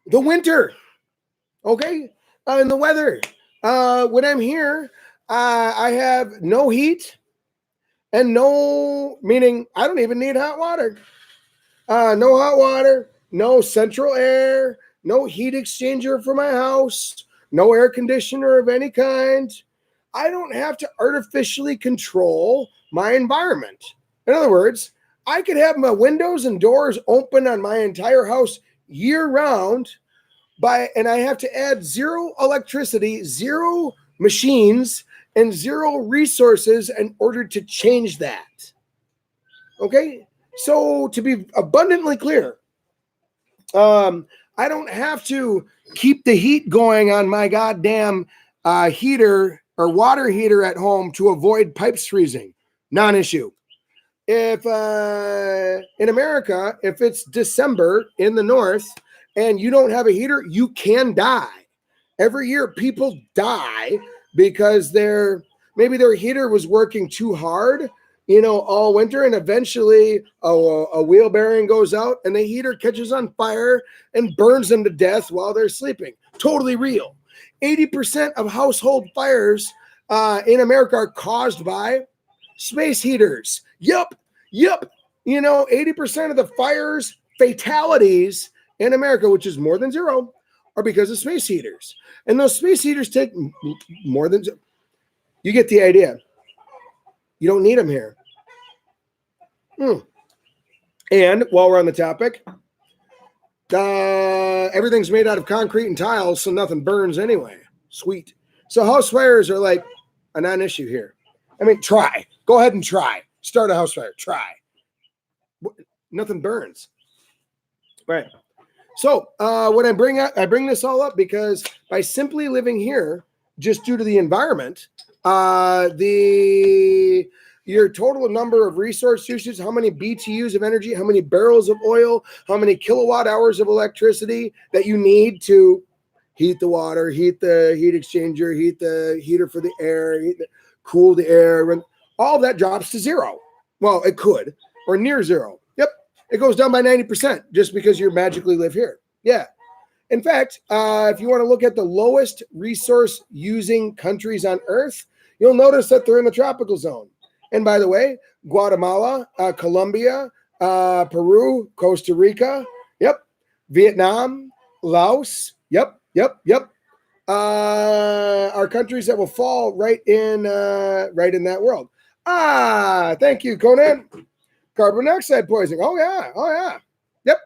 the winter. Okay. And the weather. When I'm here, I have no heat and meaning I don't even need hot water. No hot water, no central air, no heat exchanger for my house, no air conditioner of any kind. I don't have to artificially control my environment. In other words, I could have my windows and doors open on my entire house year round, and I have to add zero electricity, zero machines, and zero resources in order to change that. Okay? So to be abundantly clear, I don't have to keep the heat going on my goddamn heater or water heater at home to avoid pipes freezing. Non-issue. If in America, if it's December in the north and you don't have a heater, you can die. Every year people die because maybe their heater was working too hard, all winter, and eventually a wheel bearing goes out and the heater catches on fire and burns them to death while they're sleeping. Totally real. 80% of household fires in America are caused by space heaters. Yep. 80% of the fires, fatalities in America, which is more than zero, are because of space heaters. And those space heaters take more than zero. You get the idea. You don't need them here. And while we're on the topic, everything's made out of concrete and tiles, so nothing burns anyway. Sweet. So house fires are like a non-issue here. I mean, try. Go ahead and try. Start a house fire. Try. Nothing burns. Right. So when I bring this all up because by simply living here, just due to the environment, your total number of resource usage, how many BTUs of energy, how many barrels of oil, how many kilowatt hours of electricity that you need to heat the water, heat the heat exchanger, heat the heater for the air, cool the air, and all of that drops to zero. Well, it could, or near zero. Yep. It goes down by 90% just because you magically live here. Yeah. In fact, if you want to look at the lowest resource using countries on Earth, you'll notice that they're in the tropical zone. And by the way, Guatemala, Colombia, Peru, Costa Rica, yep, Vietnam, Laos, yep, are countries that will fall right in that world. Thank you, Conan. Carbon monoxide poisoning. Oh yeah. Yep.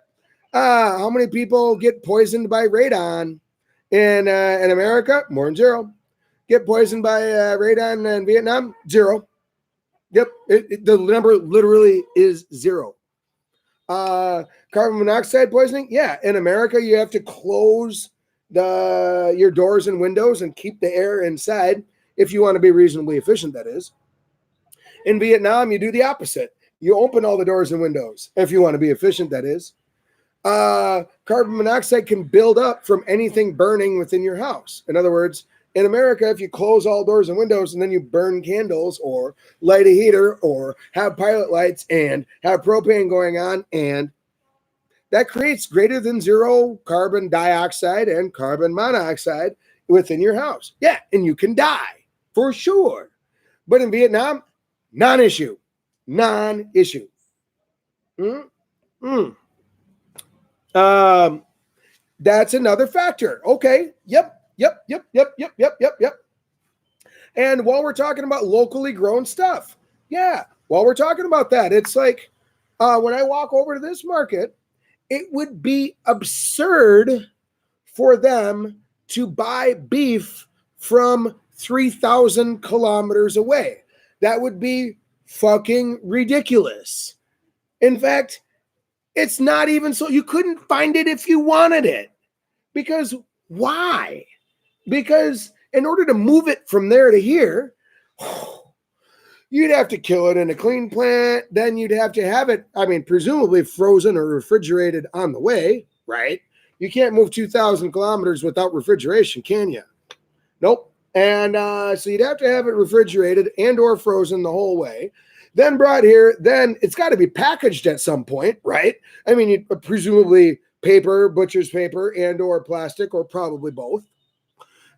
How many people get poisoned by radon in America? More than zero. Get poisoned by radon in Vietnam? Zero. Yep. The number literally is zero. Carbon monoxide poisoning? Yeah. In America, you have to close your doors and windows and keep the air inside if you want to be reasonably efficient, that is. In Vietnam, you do the opposite. You open all the doors and windows if you want to be efficient, that is. Carbon monoxide can build up from anything burning within your house. In other words, in America, if you close all doors and windows and then you burn candles or light a heater or have pilot lights and have propane going on, and that creates greater than zero carbon dioxide and carbon monoxide within your house. Yeah, and you can die for sure. But in Vietnam, non-issue. Non-issue. That's another factor. Okay. Yep. And while we're talking about locally grown stuff, while we're talking about that, it's like when I walk over to this market, it would be absurd for them to buy beef from 3,000 kilometers away. That would be fucking ridiculous. In fact, it's not even so. You couldn't find it if you wanted it. Because why? Because in order to move it from there to here, you'd have to kill it in a clean plant. Then you'd have to have it, presumably frozen or refrigerated on the way, right? You can't move 2,000 kilometers without refrigeration, can you? Nope. And so you'd have to have it refrigerated and or frozen the whole way. Then brought here, then it's got to be packaged at some point, right? Presumably paper, butcher's paper, and or plastic, or probably both.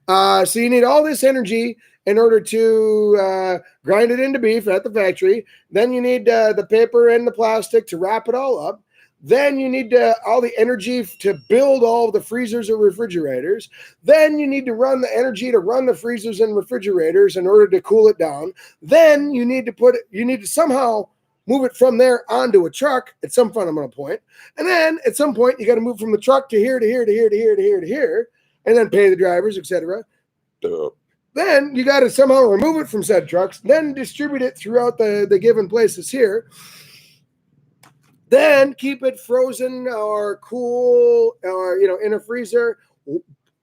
So you need all this energy in order to grind it into beef at the factory. Then you need the paper and the plastic to wrap it all up. Then you need all the energy to build all the freezers or refrigerators. Then you need to run the energy to run the freezers and refrigerators in order to cool it down. Then you need to somehow move it from there onto a truck at some fundamental point. And then at some point, you got to move from the truck to here, to here, to here, to here, to here, to here, and then pay the drivers, etc. Then you got to somehow remove it from said trucks, then distribute it throughout the given places here. Then keep it frozen or cool or, in a freezer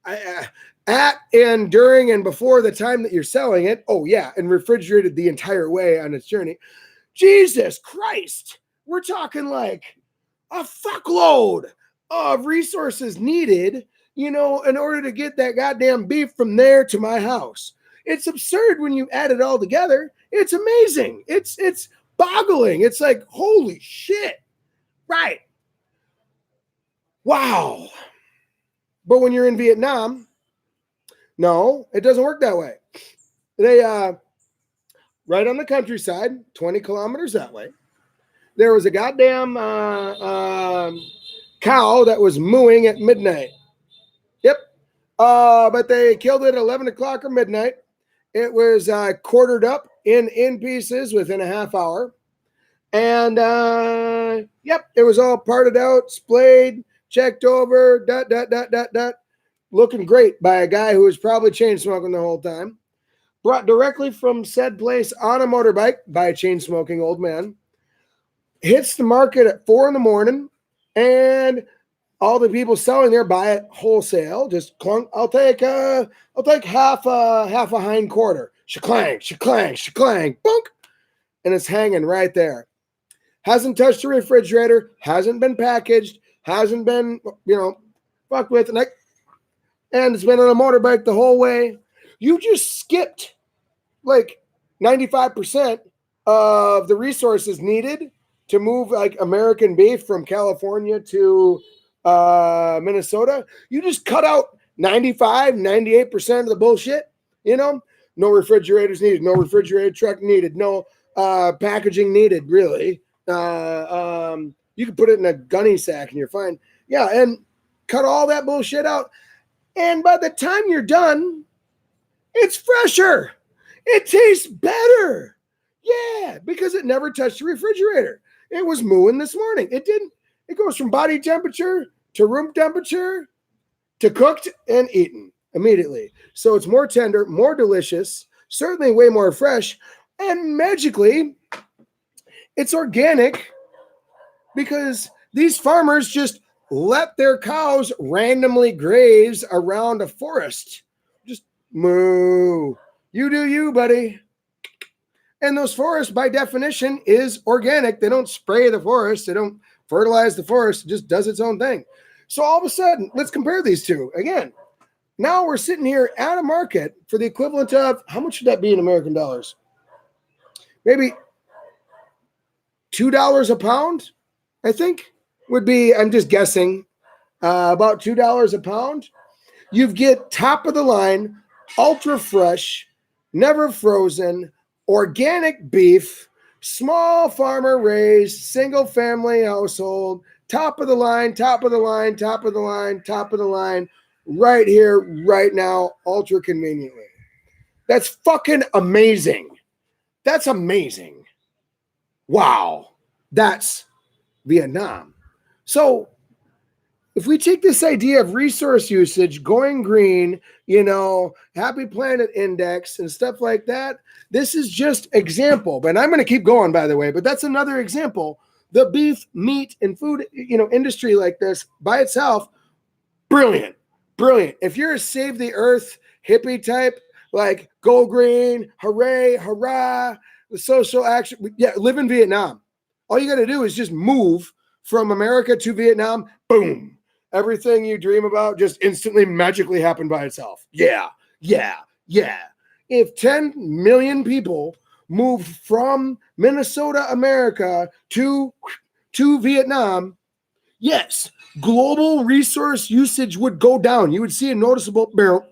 at and during and before the time that you're selling it. Oh, yeah. And refrigerated the entire way on its journey. Jesus Christ. We're talking like a fuckload of resources needed, in order to get that goddamn beef from there to my house. It's absurd when you add it all together. It's amazing. It's boggling. It's like, holy shit. Right. Wow. But when you're in Vietnam, No, it doesn't work that way. They right on the countryside, 20 kilometers that way, there was a goddamn cow that was mooing at midnight. Yep. But they killed it at 11 o'clock or midnight. It was quartered up in pieces within a half hour. And yep, it was all parted out, splayed, checked over, looking great by a guy who was probably chain smoking the whole time. Brought directly from said place on a motorbike by a chain smoking old man. Hits the market at 4 in the morning, and all the people selling there buy it wholesale. Just clunk. I'll take half a hind quarter. Shaklang, shaklang, shaklang, bunk, and it's hanging right there. Hasn't touched the refrigerator. Hasn't been packaged. Hasn't been fucked with, and it's been on a motorbike the whole way. You just skipped like 95% of the resources needed to move like American beef from California to Minnesota. You just cut out 95, 98% of the bullshit. No refrigerators needed, no refrigerator truck needed, no packaging needed, really. You can put it in a gunny sack and you're fine. Yeah, and cut all that bullshit out. And by the time you're done, it's fresher. It tastes better. Yeah, because it never touched the refrigerator. It was mooing this morning. It didn't. It goes from body temperature to room temperature to cooked and eaten immediately. So it's more tender, more delicious, certainly way more fresh, and magically, it's organic because these farmers just let their cows randomly graze around a forest. Just moo. You do you, buddy. And those forests, by definition, is organic. They don't spray the forest. They don't fertilize the forest. It just does its own thing. So all of a sudden, let's compare these two. Again, now we're sitting here at a market for the equivalent of, how much would that be in American dollars? Maybe $2 a pound, I think, would be, I'm just guessing, about $2 a pound. You get top of the line, ultra fresh, never frozen, organic beef, small farmer raised, single family household, top of the line, top of the line, top of the line, top of the line, right here, right now, ultra conveniently. That's fucking amazing. That's amazing. Wow. That's Vietnam. So if we take this idea of resource usage, going green, Happy Planet Index and stuff like that, this is just example. But I'm going to keep going, by the way, but that's another example. The beef, meat, and food, industry like this by itself, brilliant, brilliant. If you're a save the earth hippie type, like go green, hooray, hurrah, the social action, live in Vietnam. All you got to do is just move from America to Vietnam, boom. Everything you dream about just instantly magically happened by itself. Yeah. If 10 million people moved from Minnesota, America to Vietnam, yes, global resource usage would go down. You would see a noticeable barrel,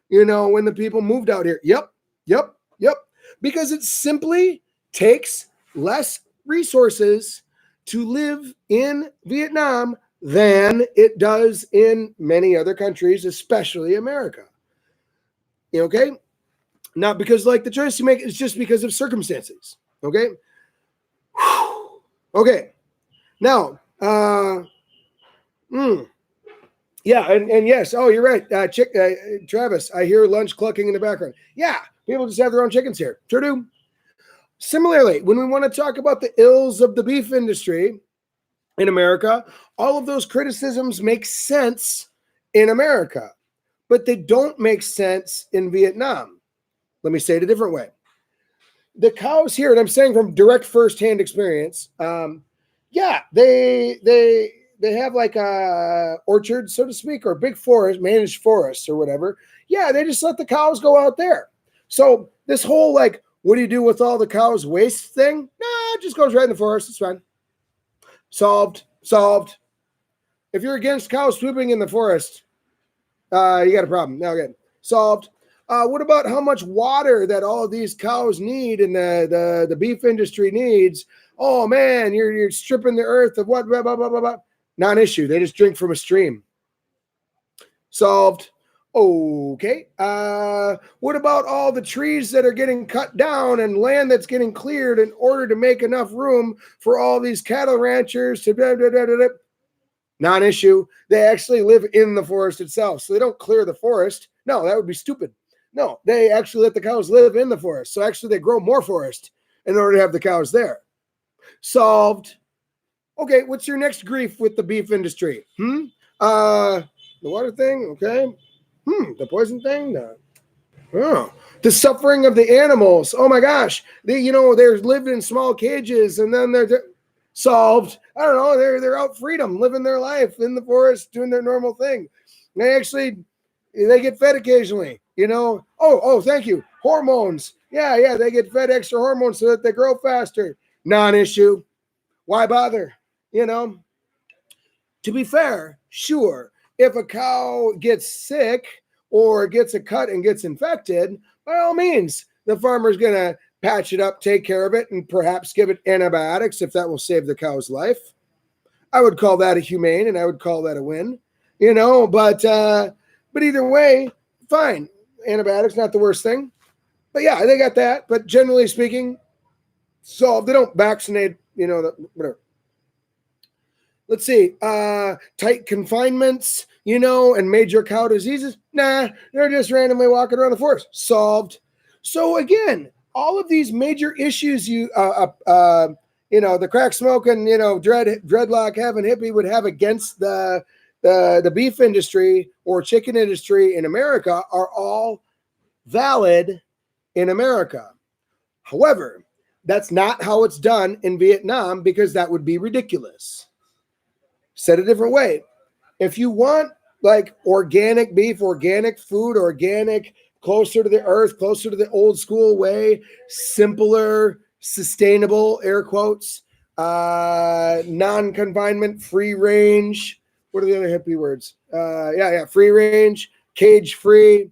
when the people moved out here. Yep. Because it simply takes less resources to live in Vietnam than it does in many other countries, especially America. Okay? Not because the choice you make is just because of circumstances. Okay? Okay. Now, yeah, and yes, oh, you're right. Travis, I hear lunch clucking in the background. Yeah, people just have their own chickens here. Sure do. Similarly, when we want to talk about the ills of the beef industry in America, all of those criticisms make sense in America, but they don't make sense in Vietnam. Let me say it a different way. The cows here, and I'm saying from direct firsthand experience, they have like a orchard, so to speak, or big forest, managed forests or whatever. Yeah, they just let the cows go out there. So this whole what do you do with all the cows waste thing? Nah, it just goes right in the forest. It's fine. Solved. If you're against cows pooping in the forest, you got a problem. Now again, Solved. What about how much water that all of these cows need and the beef industry needs? Oh man, you're stripping the earth of what? Blah, blah, blah, blah, blah. Non-issue. They just drink from a stream. Solved. Okay. What about all the trees that are getting cut down and land that's getting cleared in order to make enough room for all these cattle ranchers to blah, blah, blah, blah, blah. Non-issue. They actually live in the forest itself. So they don't clear the forest. No, that would be stupid. No, they actually let the cows live in the forest. So actually they grow more forest in order to have the cows there. Solved. Okay, what's your next grief with the beef industry? The water thing, okay. The poison thing, no. Oh, the suffering of the animals. Oh my gosh, they're lived in small cages, and then they're solved. I don't know. They're out freedom, living their life in the forest, doing their normal thing. They get fed occasionally. Oh, thank you. Hormones. Yeah, they get fed extra hormones so that they grow faster. Non-issue. Why bother? To be fair, sure. If a cow gets sick or gets a cut and gets infected, by all means, the farmer's going to patch it up, take care of it, and perhaps give it antibiotics if that will save the cow's life. I would call that a humane, and I would call that a win, but either way, fine. Antibiotics, not the worst thing. But yeah, they got that. But generally speaking, solved. They don't vaccinate, whatever. Let's see, tight confinements, and major cow diseases. Nah, they're just randomly walking around the forest. Solved. So again, all of these major issues the crack smoking, dreadlock having hippie would have against the beef industry or chicken industry in America are all valid in America. However, that's not how it's done in Vietnam because that would be ridiculous. Said a different way. If you want like organic beef, organic food, organic, closer to the earth, closer to the old school way, simpler, sustainable, air quotes, non-confinement, free range. What are the other hippie words? Free range, cage free,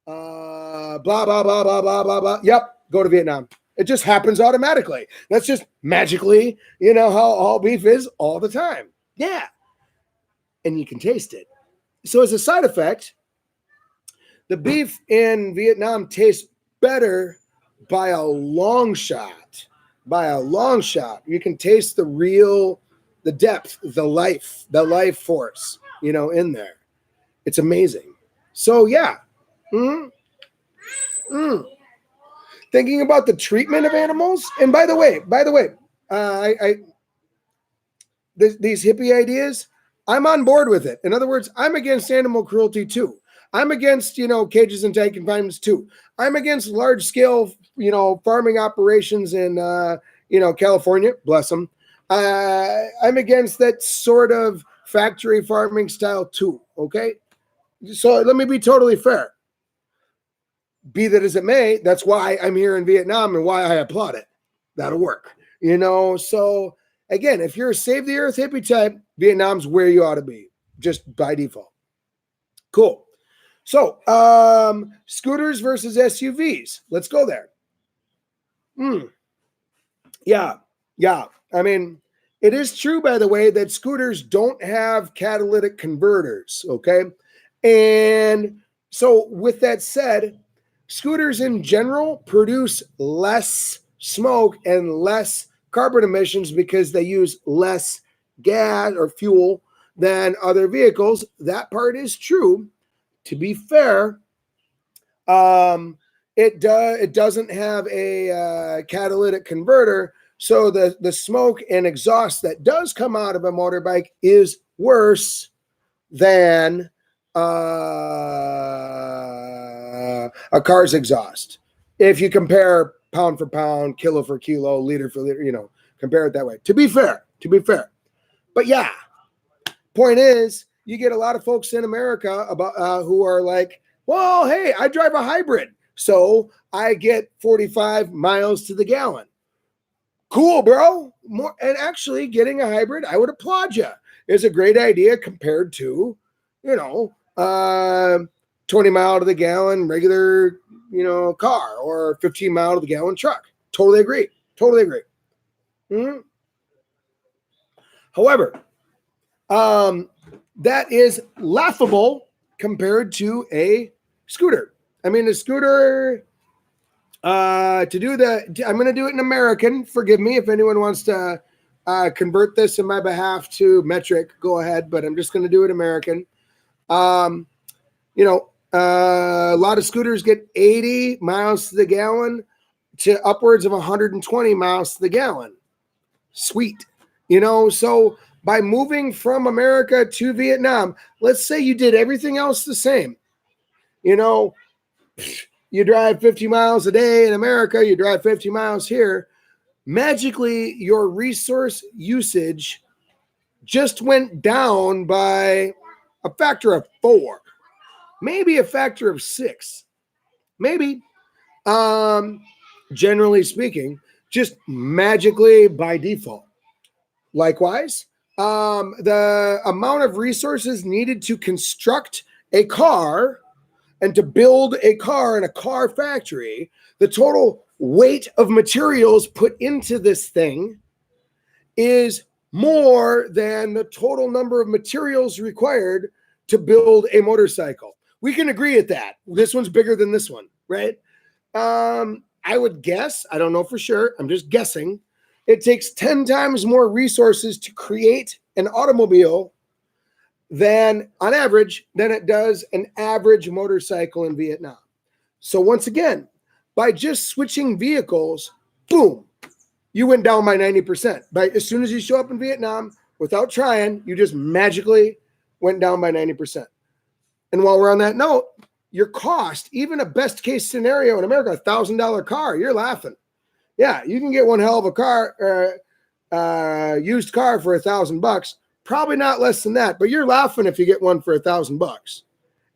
blah, blah, blah, blah, blah, blah, blah. Yep, go to Vietnam. It just happens automatically. That's just magically, how all beef is all the time. Yeah. And you can taste it. So as a side effect, the beef in Vietnam tastes better by a long shot. By a long shot. You can taste the depth, the life force, in there. It's amazing. So yeah. Thinking about the treatment of animals. And by the way, these hippie ideas, I'm on board with it. In other words, I'm against animal cruelty too. I'm against, cages and tight confinements too. I'm against large scale, farming operations in, California, bless them. I'm against that sort of factory farming style too. Okay. So let me be totally fair. Be that as it may, that's why I'm here in Vietnam and why I applaud it. That'll work. So again, if you're a save the earth hippie type, Vietnam's where you ought to be, just by default. Cool. So, scooters versus SUVs. Let's go there. Yeah. I mean, it is true, by the way, that scooters don't have catalytic converters, okay? And so with that said, scooters in general produce less smoke and less carbon emissions because they use less gas or fuel than other vehicles. That part is true. To be fair, it doesn't have a catalytic converter, so the smoke and exhaust that does come out of a motorbike is worse than a car's exhaust. If you compare pound for pound, kilo for kilo, liter for liter, compare it that way. To be fair. But yeah, point is, you get a lot of folks in America who are like, well, hey, I drive a hybrid, so I get 45 miles to the gallon. Cool, bro. And actually, getting a hybrid, I would applaud you. It's a great idea compared to, 20 20 mile to the gallon regular, car or 15 mile to the gallon truck. Totally agree. Totally agree. Mm-hmm. However, that is laughable compared to a scooter. I mean, a scooter, I'm going to do it in American. Forgive me if anyone wants to convert this in my behalf to metric, go ahead, but I'm just going to do it American. A lot of scooters get 80 miles to the gallon to upwards of 120 miles to the gallon. Sweet. So by moving from America to Vietnam, let's say you did everything else the same. You drive 50 miles a day in America, you drive 50 miles here. Magically, your resource usage just went down by a factor of 4, maybe a factor of 6, maybe. Generally speaking, just magically by default. Likewise, the amount of resources needed to construct a car and to build a car in a car factory, the total weight of materials put into this thing is more than the total number of materials required to build a motorcycle. We can agree at that. This one's bigger than this one, right? I would guess, I don't know for sure, I'm just guessing, it takes 10 times more resources to create an automobile than, on average, than it does an average motorcycle in Vietnam. So once again, by just switching vehicles, boom, you went down by 90%. As soon as you show up in Vietnam, without trying, you just magically went down by 90%. And while we're on that note, your cost, even a best case scenario in America, $1,000 car, you're laughing. Yeah, you can get one hell of a car, used car for $1,000. Probably not less than that, but you're laughing if you get one for $1,000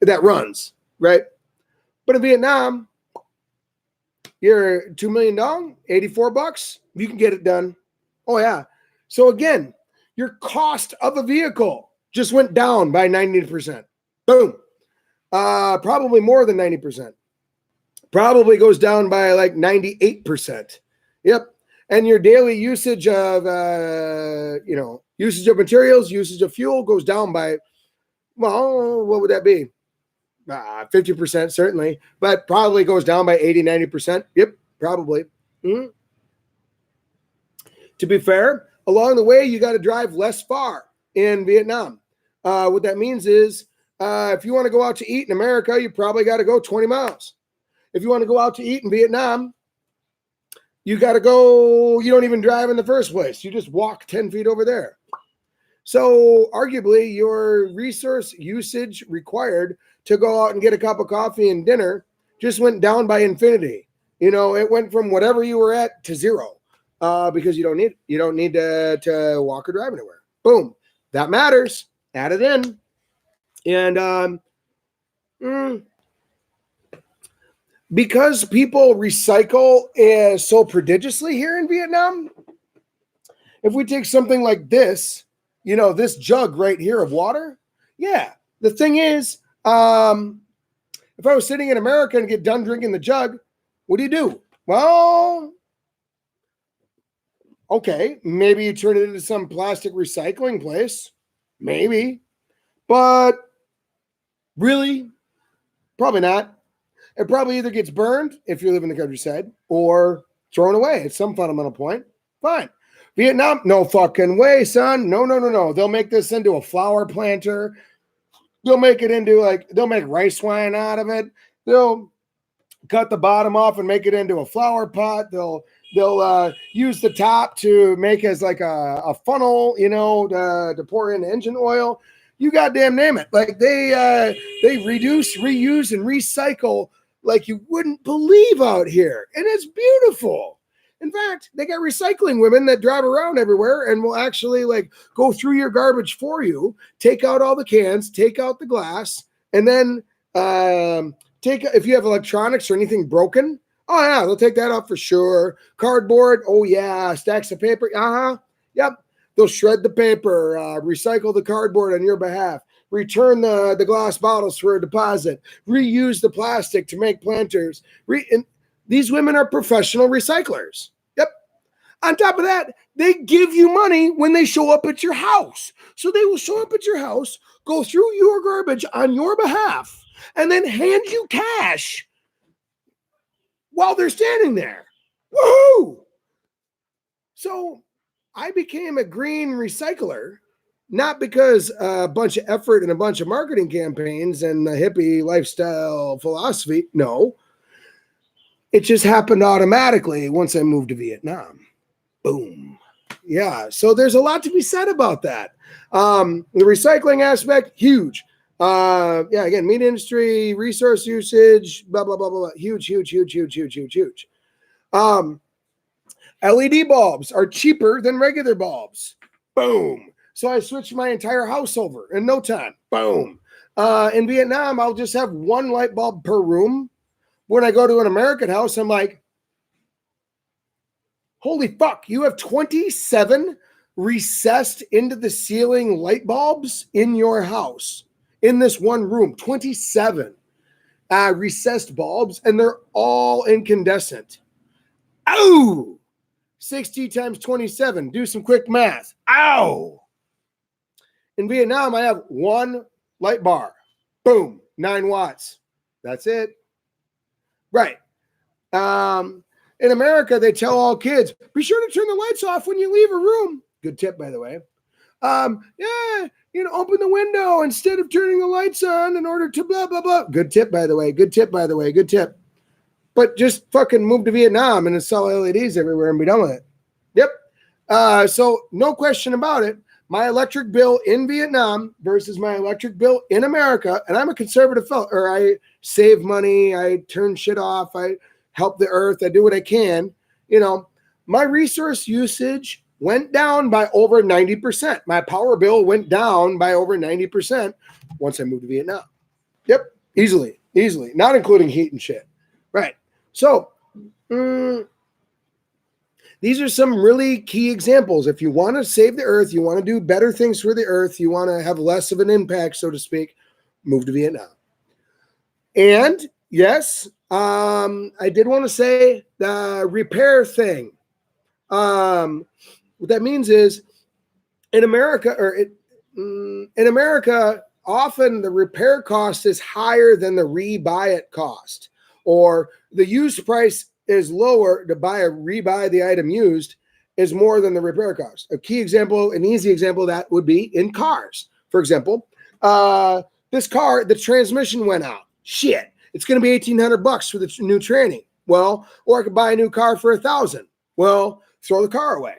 that runs, right? But in Vietnam, you're $2 million, $84, you can get it done. Oh yeah. So again, your cost of a vehicle just went down by 90%. Boom. Probably more than 90%. Probably goes down by like 98%. Yep. And your daily usage of, usage of materials, usage of fuel goes down by, well, what would that be? 50% certainly, but probably goes down by 80, 90%. Yep, probably. Mm-hmm. To be fair, along the way, you got to drive less far in Vietnam. What that means is if you want to go out to eat in America, you probably got to go 20 miles. If you want to go out to eat in Vietnam, you got to go, you don't even drive in the first place. You just walk 10 feet over there. So arguably your resource usage required to go out and get a cup of coffee and dinner just went down by infinity. It went from whatever you were at to zero because you don't need to walk or drive anywhere. Boom. That matters. Add it in. And because people recycle so prodigiously here in Vietnam, if we take something like this, this jug right here of water, yeah, the thing is, if I was sitting in America and get done drinking the jug, what do? Well, okay, maybe you turn it into some plastic recycling place, maybe, but really, probably not. It probably either gets burned if you live in the countryside or thrown away at some fundamental point. Fine. Vietnam, no fucking way, son. No. They'll make this into a flower planter. They'll make it into they'll make rice wine out of it. They'll cut the bottom off and make it into a flower pot. They'll use the top to make as like a funnel, to pour in engine oil. You goddamn name it. They reduce, reuse, and recycle like you wouldn't believe out here. And it's beautiful. In fact, they got recycling women that drive around everywhere and will actually go through your garbage for you, take out all the cans, take out the glass, and then if you have electronics or anything broken, oh yeah, they'll take that out for sure. Cardboard, oh yeah, stacks of paper, yep. They'll shred the paper, recycle the cardboard on your behalf, return the glass bottles for a deposit, reuse the plastic to make planters. And these women are professional recyclers. Yep. On top of that, they give you money when they show up at your house. So they will show up at your house, go through your garbage on your behalf, and then hand you cash while they're standing there. Woohoo! So I became a green recycler, not because a bunch of effort and a bunch of marketing campaigns and a hippie lifestyle philosophy. No, it just happened automatically once I moved to Vietnam. Boom. Yeah. So there's a lot to be said about that. The recycling aspect, huge. Again, meat industry, resource usage, blah, blah, blah, blah, blah. Huge, huge, huge, huge, huge, huge, huge. LED bulbs are cheaper than regular bulbs. Boom. So I switched my entire house over in no time. Boom. In Vietnam, I'll just have one light bulb per room. When I go to an American house, I'm like, holy fuck, you have 27 recessed into the ceiling light bulbs in your house in this one room. 27 recessed bulbs, and they're all incandescent. Ow! 60 times 27. Do some quick math. Ow! In Vietnam, I have one light bar. Boom, 9 watts. That's it. Right. In America, they tell all kids, be sure to turn the lights off when you leave a room. Good tip, by the way. Open the window instead of turning the lights on in order to blah, blah, blah. Good tip, by the way. Good tip, by the way. Good tip. But just fucking move to Vietnam and install LEDs everywhere and be done with it. Yep. So no question about it. My electric bill in Vietnam versus my electric bill in America, and I'm a conservative fellow, or I save money, I turn shit off, I help the earth, I do what I can. My resource usage went down by over 90%. My power bill went down by over 90% once I moved to Vietnam. Yep, easily, not including heat and shit. Right. So, these are some really key examples. If you want to save the earth, you want to do better things for the earth, you want to have less of an impact, so to speak, move to Vietnam. And yes, I did want to say the repair thing. What that means is in America, often the repair cost is higher than the rebuy it cost, or the used price is lower to rebuy the item used is more than the repair cost. A key example, an easy example of that would be in cars. For example, this car, the transmission went out. Shit, it's going to be $1,800 for the new tranny. Well, or I could buy a new car for $1,000. Well, throw the car away.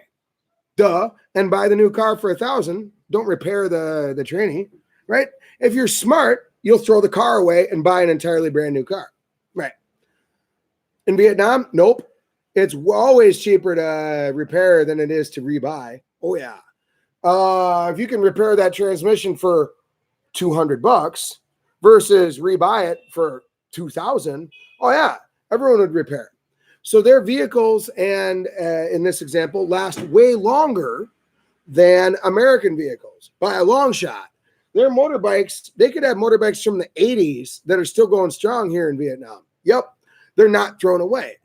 Duh, and buy the new car for $1,000. Don't repair the tranny, right? If you're smart, you'll throw the car away and buy an entirely brand new car, right? In Vietnam, nope. It's always cheaper to repair than it is to rebuy. Oh yeah. If you can repair that transmission for $200 versus rebuy it for $2,000, oh yeah, everyone would repair it. So their vehicles, and in this example, last way longer than American vehicles by a long shot. Their motorbikes, they could have motorbikes from the 80s that are still going strong here in Vietnam. Yep, they're not thrown away.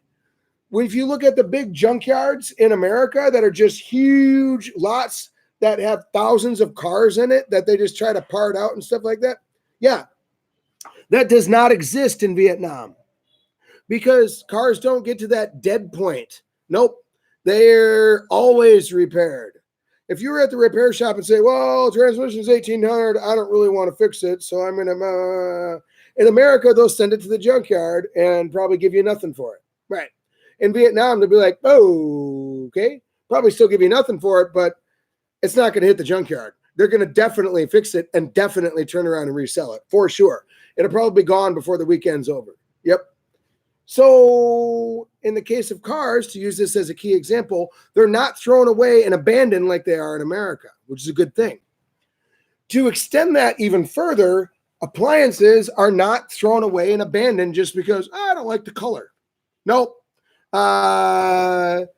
If you look at the big junkyards in America that are just huge lots that have thousands of cars in it that they just try to part out and stuff like that, yeah, that does not exist in Vietnam. Because cars don't get to that dead point. Nope. They're always repaired. If you were at the repair shop and say, well, transmission's $1,800, I don't really want to fix it, so I'm going to... In America, they'll send it to the junkyard and probably give you nothing for it. Right. In Vietnam, they'll be like, oh, okay. Probably still give you nothing for it, but it's not going to hit the junkyard. They're going to definitely fix it and definitely turn around and resell it, for sure. It'll probably be gone before the weekend's over. Yep. So in the case of cars, to use this as a key example, they're not thrown away and abandoned like they are in America, which is a good thing. To extend that even further, appliances are not thrown away and abandoned just because I don't like the color. Nope. The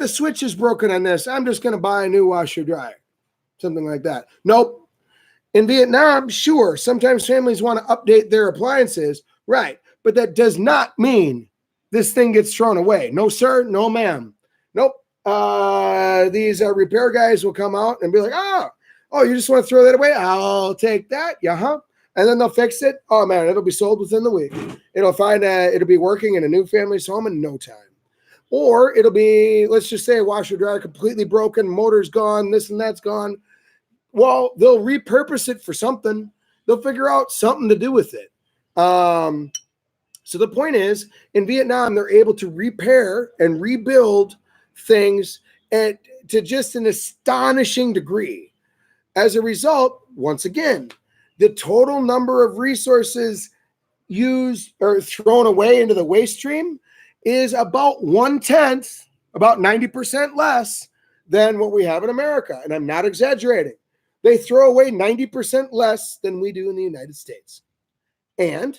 switch is broken on this. I'm just going to buy a new washer dryer. something like that. Nope. In Vietnam, sure, sometimes families want to update their appliances, right? But that does not mean this thing gets thrown away. No, sir. No, ma'am. Nope. These repair guys will come out and be like, oh, you just want to throw that away? I'll take that. Yeah, and then they'll fix it. Oh man, it'll be sold within the week. It'll be working in a new family's home in no time. Or it'll be, let's just say, a washer dryer completely broken, motor's gone, this and that's gone. Well, they'll repurpose it for something. They'll figure out something to do with it. So the point is, in Vietnam, they're able to repair and rebuild things to just an astonishing degree. As a result, once again, the total number of resources used or thrown away into the waste stream is about 1/10, about 90% less than what we have in America. And I'm not exaggerating. They throw away 90% less than we do in the United States. And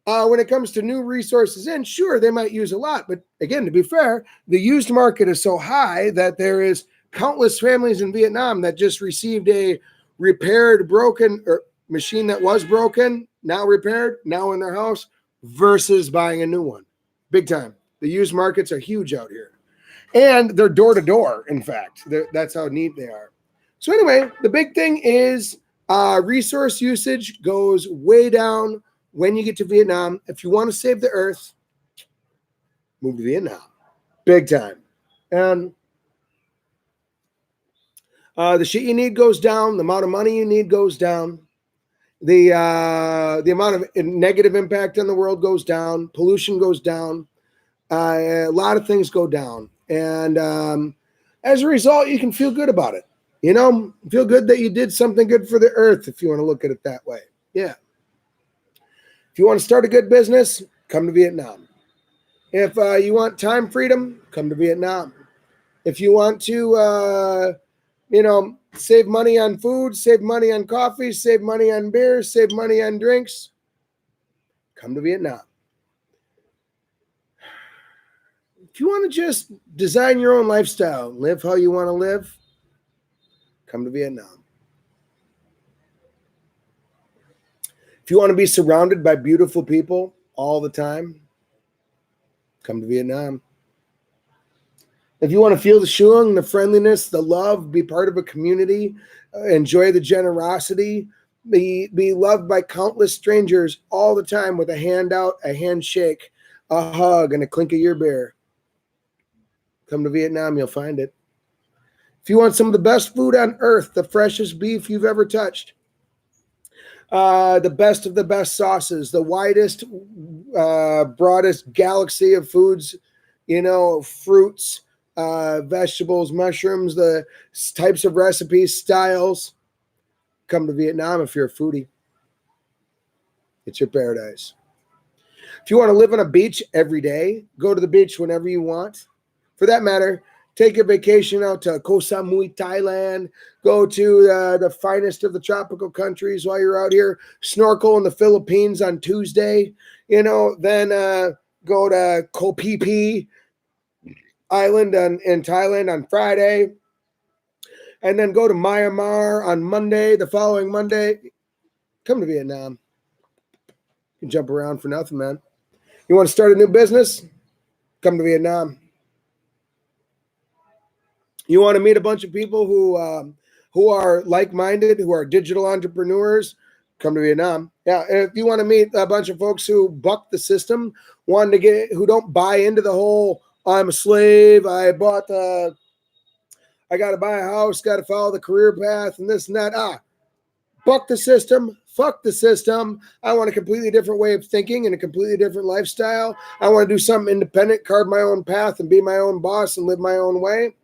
when it comes to new resources in, sure, they might use a lot. But again, to be fair, the used market is so high that there is countless families in Vietnam that just received a repaired, broken or machine that was broken, now repaired, now in their house, versus buying a new one. Big time. The used markets are huge out here. And they're door to door, in fact. That's how neat they are. So anyway, the big thing is resource usage goes way down when you get to Vietnam. If you want to save the earth, move to Vietnam. Big time. And the shit you need goes down. The amount of money you need goes down. The amount of negative impact on the world goes down. Pollution goes down. A lot of things go down. And as a result, you can feel good about it. You know, feel good that you did something good for the earth, if you want to look at it that way. Yeah. If you want to start a good business, come to Vietnam. If you want time freedom, come to Vietnam. If you want to, save money on food, save money on coffee, save money on beer, save money on drinks, come to Vietnam. If you want to just design your own lifestyle, live how you want to live, come to Vietnam. If you want to be surrounded by beautiful people all the time, come to Vietnam. If you want to feel the Suong, the friendliness, the love, be part of a community, enjoy the generosity, be loved by countless strangers all the time with a handout, a handshake, a hug, and a clink of your beer, come to Vietnam, you'll find it. If you want some of the best food on earth, the freshest beef you've ever touched, the best of the best sauces, the widest, broadest galaxy of foods, fruits, vegetables, mushrooms, the types of recipes, styles, come to Vietnam if you're a foodie. It's your paradise. If you want to live on a beach every day, go to the beach whenever you want. For that matter, take a vacation out to Koh Samui, Thailand. Go to the finest of the tropical countries while you're out here. Snorkel in the Philippines on Tuesday. Then go to Koh Phi Phi Island in Thailand on Friday. And then go to Myanmar on Monday, the following Monday. Come to Vietnam. You can jump around for nothing, man. You want to start a new business? Come to Vietnam. You want to meet a bunch of people who are like-minded, who are digital entrepreneurs? Come to Vietnam. Yeah, if you want to meet a bunch of folks who buck the system, who don't buy into the whole I'm a slave, I got to buy a house, got to follow the career path and this and that. Buck the system, fuck the system. I want a completely different way of thinking and a completely different lifestyle. I want to do something independent, carve my own path and be my own boss and live my own way.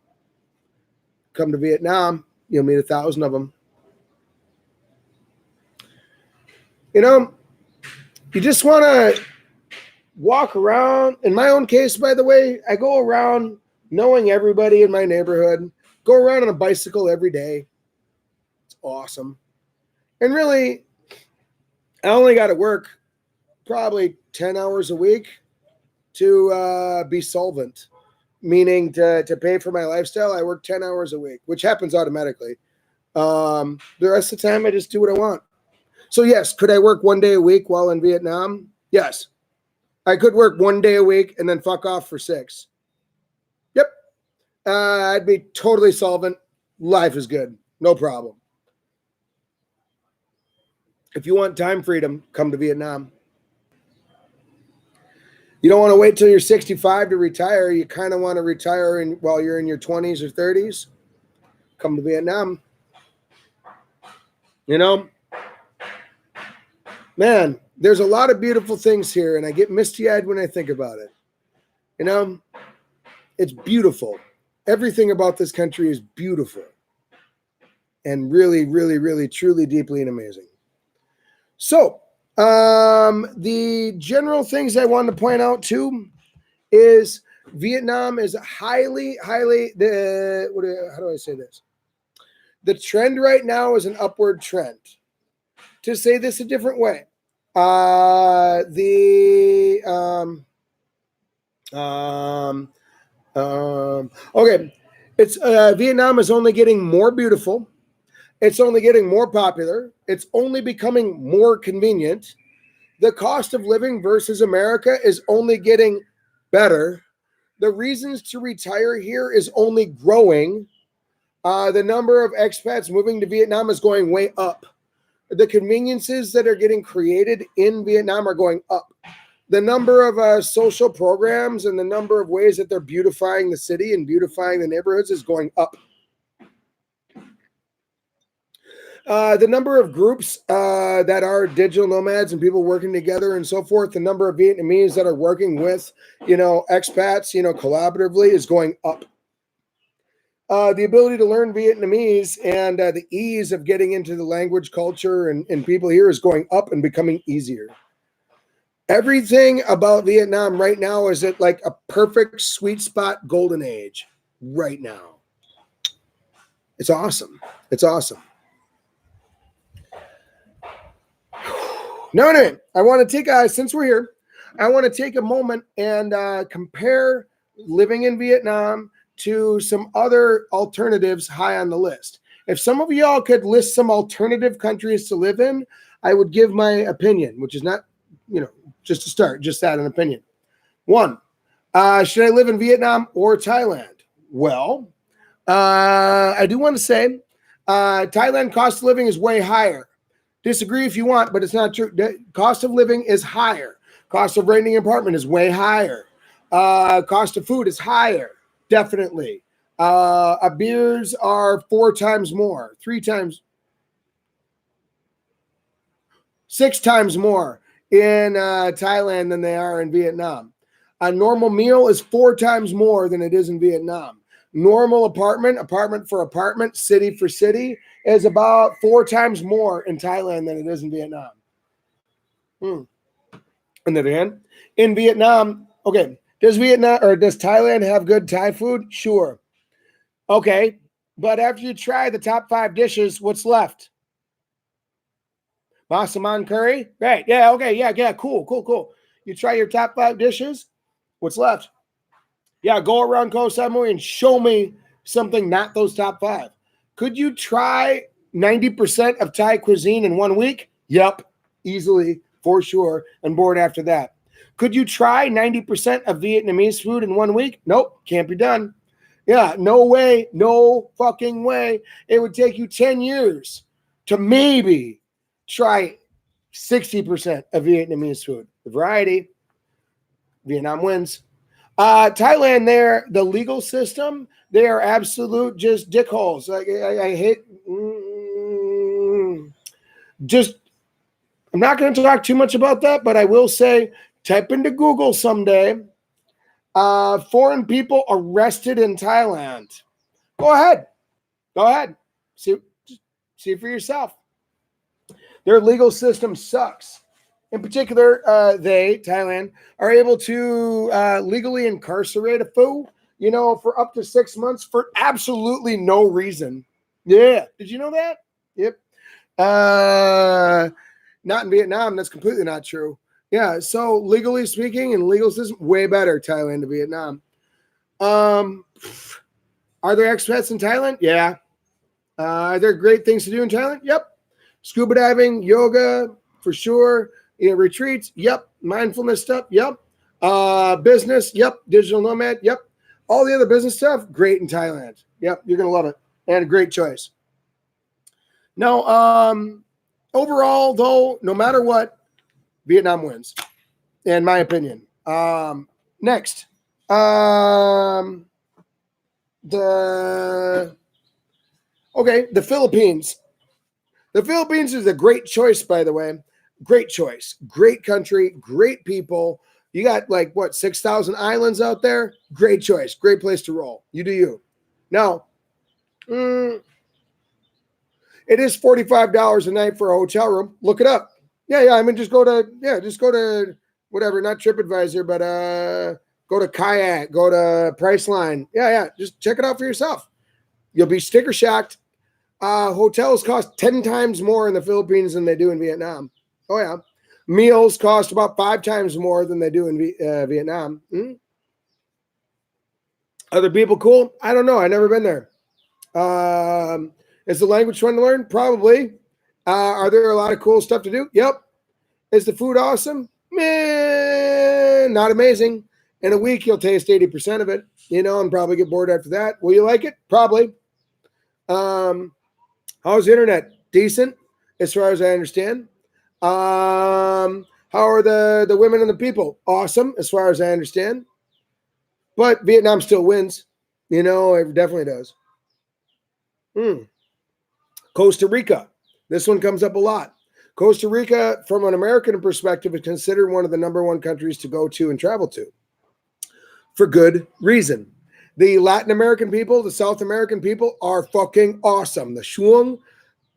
Come to Vietnam, you'll meet 1,000 of them. You just want to walk around. In my own case, by the way, I go around knowing everybody in my neighborhood, go around on a bicycle every day. It's awesome. And really, I only got to work probably 10 hours a week to be solvent. Meaning to pay for my lifestyle, I work 10 hours a week, which happens automatically. The rest of the time, I just do what I want. So yes, could I work 1 day a week while in Vietnam? Yes. I could work 1 day a week and then fuck off for 6. Yep. I'd be totally solvent. Life is good. No problem. If you want time freedom, come to Vietnam. You don't want to wait till you're 65 to retire. You kind of want to retire while you're in your 20s or 30s. Come to Vietnam. You know, man, there's a lot of beautiful things here, and I get misty-eyed when I think about it. You know, it's beautiful. Everything about this country is beautiful and really, really, really, truly, deeply, and amazing. So, the general things I wanted to point out too is Vietnam is highly, how do I say this? The trend right now is an upward trend. To say this a different way, okay, it's Vietnam is only getting more beautiful. It's only getting more popular. It's only becoming more convenient. The cost of living versus America is only getting better. The reasons to retire here is only growing. The number of expats moving to Vietnam is going way up. The conveniences that are getting created in Vietnam are going up. The number of social programs and the number of ways that they're beautifying the city and beautifying the neighborhoods is going up. The number of groups that are digital nomads and people working together and so forth, the number of Vietnamese that are working with, expats, collaboratively is going up. The ability to learn Vietnamese and the ease of getting into the language, culture, and people here is going up and becoming easier. Everything about Vietnam right now is at like a perfect sweet spot golden age right now. It's awesome. It's awesome. No, I want to take since we're here, I want to take a moment and compare living in Vietnam to some other alternatives high on the list. If some of y'all could list some alternative countries to live in, I would give my opinion, which is not, just to start, just that an opinion. 1, should I live in Vietnam or Thailand? Well, I do want to say Thailand cost of living is way higher. Disagree if you want, but it's not true. The cost of living is higher. Cost of renting an apartment is way higher. Cost of food is higher, definitely. Beers are 4 times more, 3 times, 6 times more in Thailand than they are in Vietnam. A normal meal is 4 times more than it is in Vietnam. Normal apartment for apartment, city for city, is about 4 times more in Thailand than it is in Vietnam. On the other hand, in Vietnam, okay, does Thailand have good Thai food? Sure. Okay, but after you try the top 5 dishes, what's left? Masaman curry? Right, yeah, okay, yeah, cool. You try your top 5 dishes, what's left? Yeah, go around Koh Samui and show me something not those top 5. Could you try 90% of Thai cuisine in 1 week? Yep, easily, for sure, and bored after that. Could you try 90% of Vietnamese food in 1 week? Nope, can't be done. Yeah, no way, no fucking way. It would take you 10 years to maybe try 60% of Vietnamese food. The variety, Vietnam wins. Thailand, the legal system, they are absolute just dickholes. I hate. I'm not going to talk too much about that, but I will say, type into Google someday, foreign people arrested in Thailand. Go ahead. See for yourself. Their legal system sucks. In particular, Thailand, are able to legally incarcerate a fool, for up to 6 months for absolutely no reason. Yeah. Did you know that? Yep. Not in Vietnam. That's completely not true. Yeah. So legally speaking and legal system, way better Thailand to Vietnam. Are there expats in Thailand? Yeah. Are there great things to do in Thailand? Yep. Scuba diving, yoga, for sure. Retreats, yep. Mindfulness stuff, yep. Business, yep. Digital Nomad, yep. All the other business stuff, great in Thailand. Yep, you're gonna love it, and a great choice. Now, overall, though, no matter what, Vietnam wins, in my opinion. Next, the Philippines. The Philippines is a great choice, by the way. Great choice. Great country. Great people. You got 6,000 islands out there? Great choice. Great place to roll. You do you. Now, it is $45 a night for a hotel room. Look it up. Yeah. I mean, just go to whatever, not TripAdvisor, but go to Kayak, go to Priceline. Yeah. Just check it out for yourself. You'll be sticker shocked. Hotels cost 10 times more in the Philippines than they do in Vietnam. Oh, yeah. Meals cost about 5 times more than they do in Vietnam. Other people cool? I don't know. I've never been there. Is the language fun to learn? Probably. Are there a lot of cool stuff to do? Yep. Is the food awesome? Man, not amazing. In a week, you'll taste 80% of it, and probably get bored after that. Will you like it? Probably. How's the internet? Decent, as far as I understand. How are the women and the people? Awesome, as far as I understand. But Vietnam still wins. It definitely does. Costa Rica. This one comes up a lot. Costa Rica, from an American perspective, is considered one of the number one countries to go to and travel to. For good reason. The Latin American people, the South American people are fucking awesome. The Suong,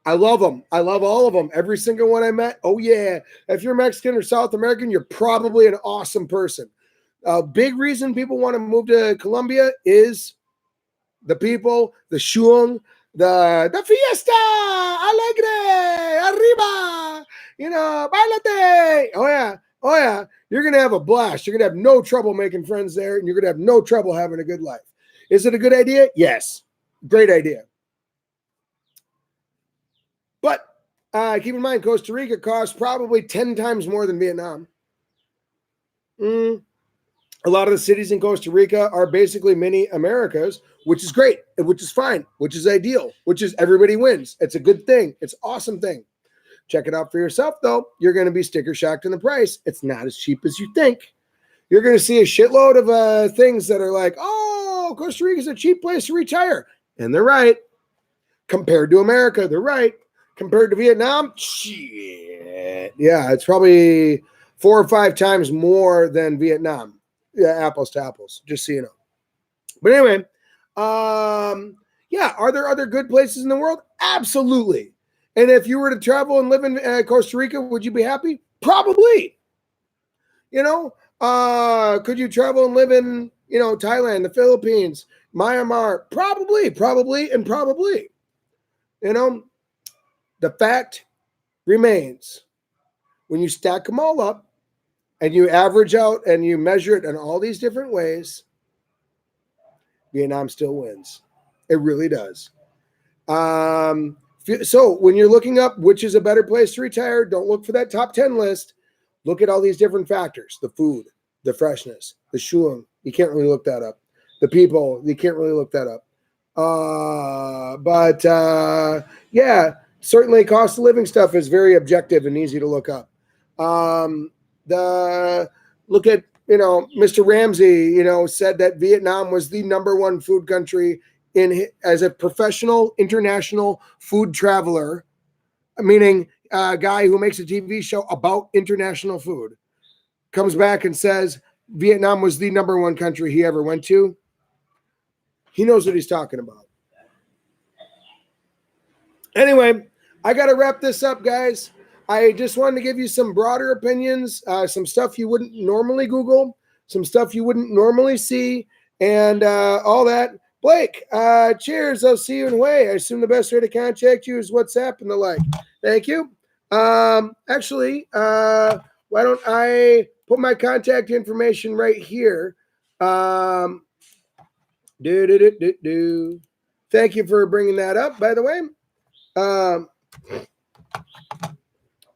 I love them. I love all of them. Every single one I met. Oh, yeah. If you're Mexican or South American, you're probably an awesome person. A big reason people want to move to Colombia is the people, the Suong, the fiesta, alegre, arriba, bailate. Oh, yeah. Oh, yeah. You're going to have a blast. You're going to have no trouble making friends there, and you're going to have no trouble having a good life. Is it a good idea? Yes. Great idea. But keep in mind, Costa Rica costs probably 10 times more than Vietnam. A lot of the cities in Costa Rica are basically mini Americas, which is great, which is fine, which is ideal, which is everybody wins. It's a good thing. It's an awesome thing. Check it out for yourself, though. You're going to be sticker shocked in the price. It's not as cheap as you think. You're going to see a shitload of things that are like, oh, Costa Rica is a cheap place to retire. And they're right. Compared to America, they're right. Compared to Vietnam, shit. Yeah, it's probably 4 or 5 times more than Vietnam. Yeah, apples to apples, just so you know. But anyway, are there other good places in the world? Absolutely. And if you were to travel and live in Costa Rica, would you be happy? Probably. Could you travel and live in, Thailand, the Philippines, Myanmar? Probably. The fact remains, when you stack them all up and you average out and you measure it in all these different ways, Vietnam still wins. It really does. So when you're looking up which is a better place to retire, don't look for that top 10 list. Look at all these different factors: the food, the freshness, the Suong. You can't really look that up. The people, you can't really look that up. Certainly cost of living stuff is very objective and easy to look up. Look at, Mr. Ramsey, said that Vietnam was the number one food country as a professional international food traveler, meaning a guy who makes a TV show about international food, comes back and says Vietnam was the number one country he ever went to. He knows what he's talking about. Anyway, I got to wrap this up, guys. I just wanted to give you some broader opinions, some stuff you wouldn't normally Google, some stuff you wouldn't normally see, and all that. Blake, cheers. I'll see you in Hue. I assume the best way to contact you is WhatsApp and the like. Thank you. Actually, why don't I put my contact information right here? Thank you for bringing that up, by the way.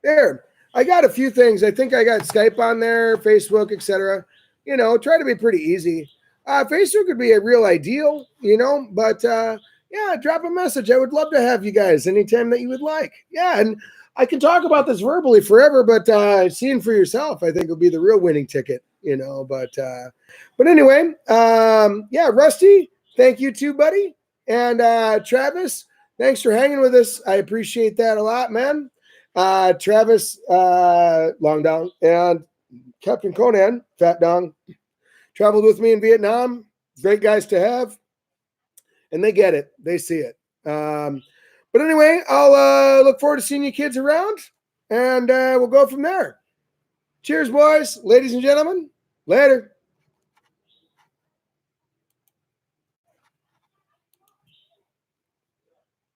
There, I got a few things. I think I got Skype on there, Facebook, etc. Try to be pretty easy. Facebook would be a real ideal, but yeah, drop a message. I would love to have you guys anytime that you would like. Yeah, and I can talk about this verbally forever, but seeing for yourself, I think, will be the real winning ticket, But anyway, yeah, Rusty, thank you too, buddy. And Travis, thanks for hanging with us. I appreciate that a lot, man. Travis, Long Dong, and Captain Conan, Fat Dong, traveled with me in Vietnam. Great guys to have. And they get it. They see it. But anyway, I'll look forward to seeing you kids around, and we'll go from there. Cheers, boys, ladies and gentlemen. Later.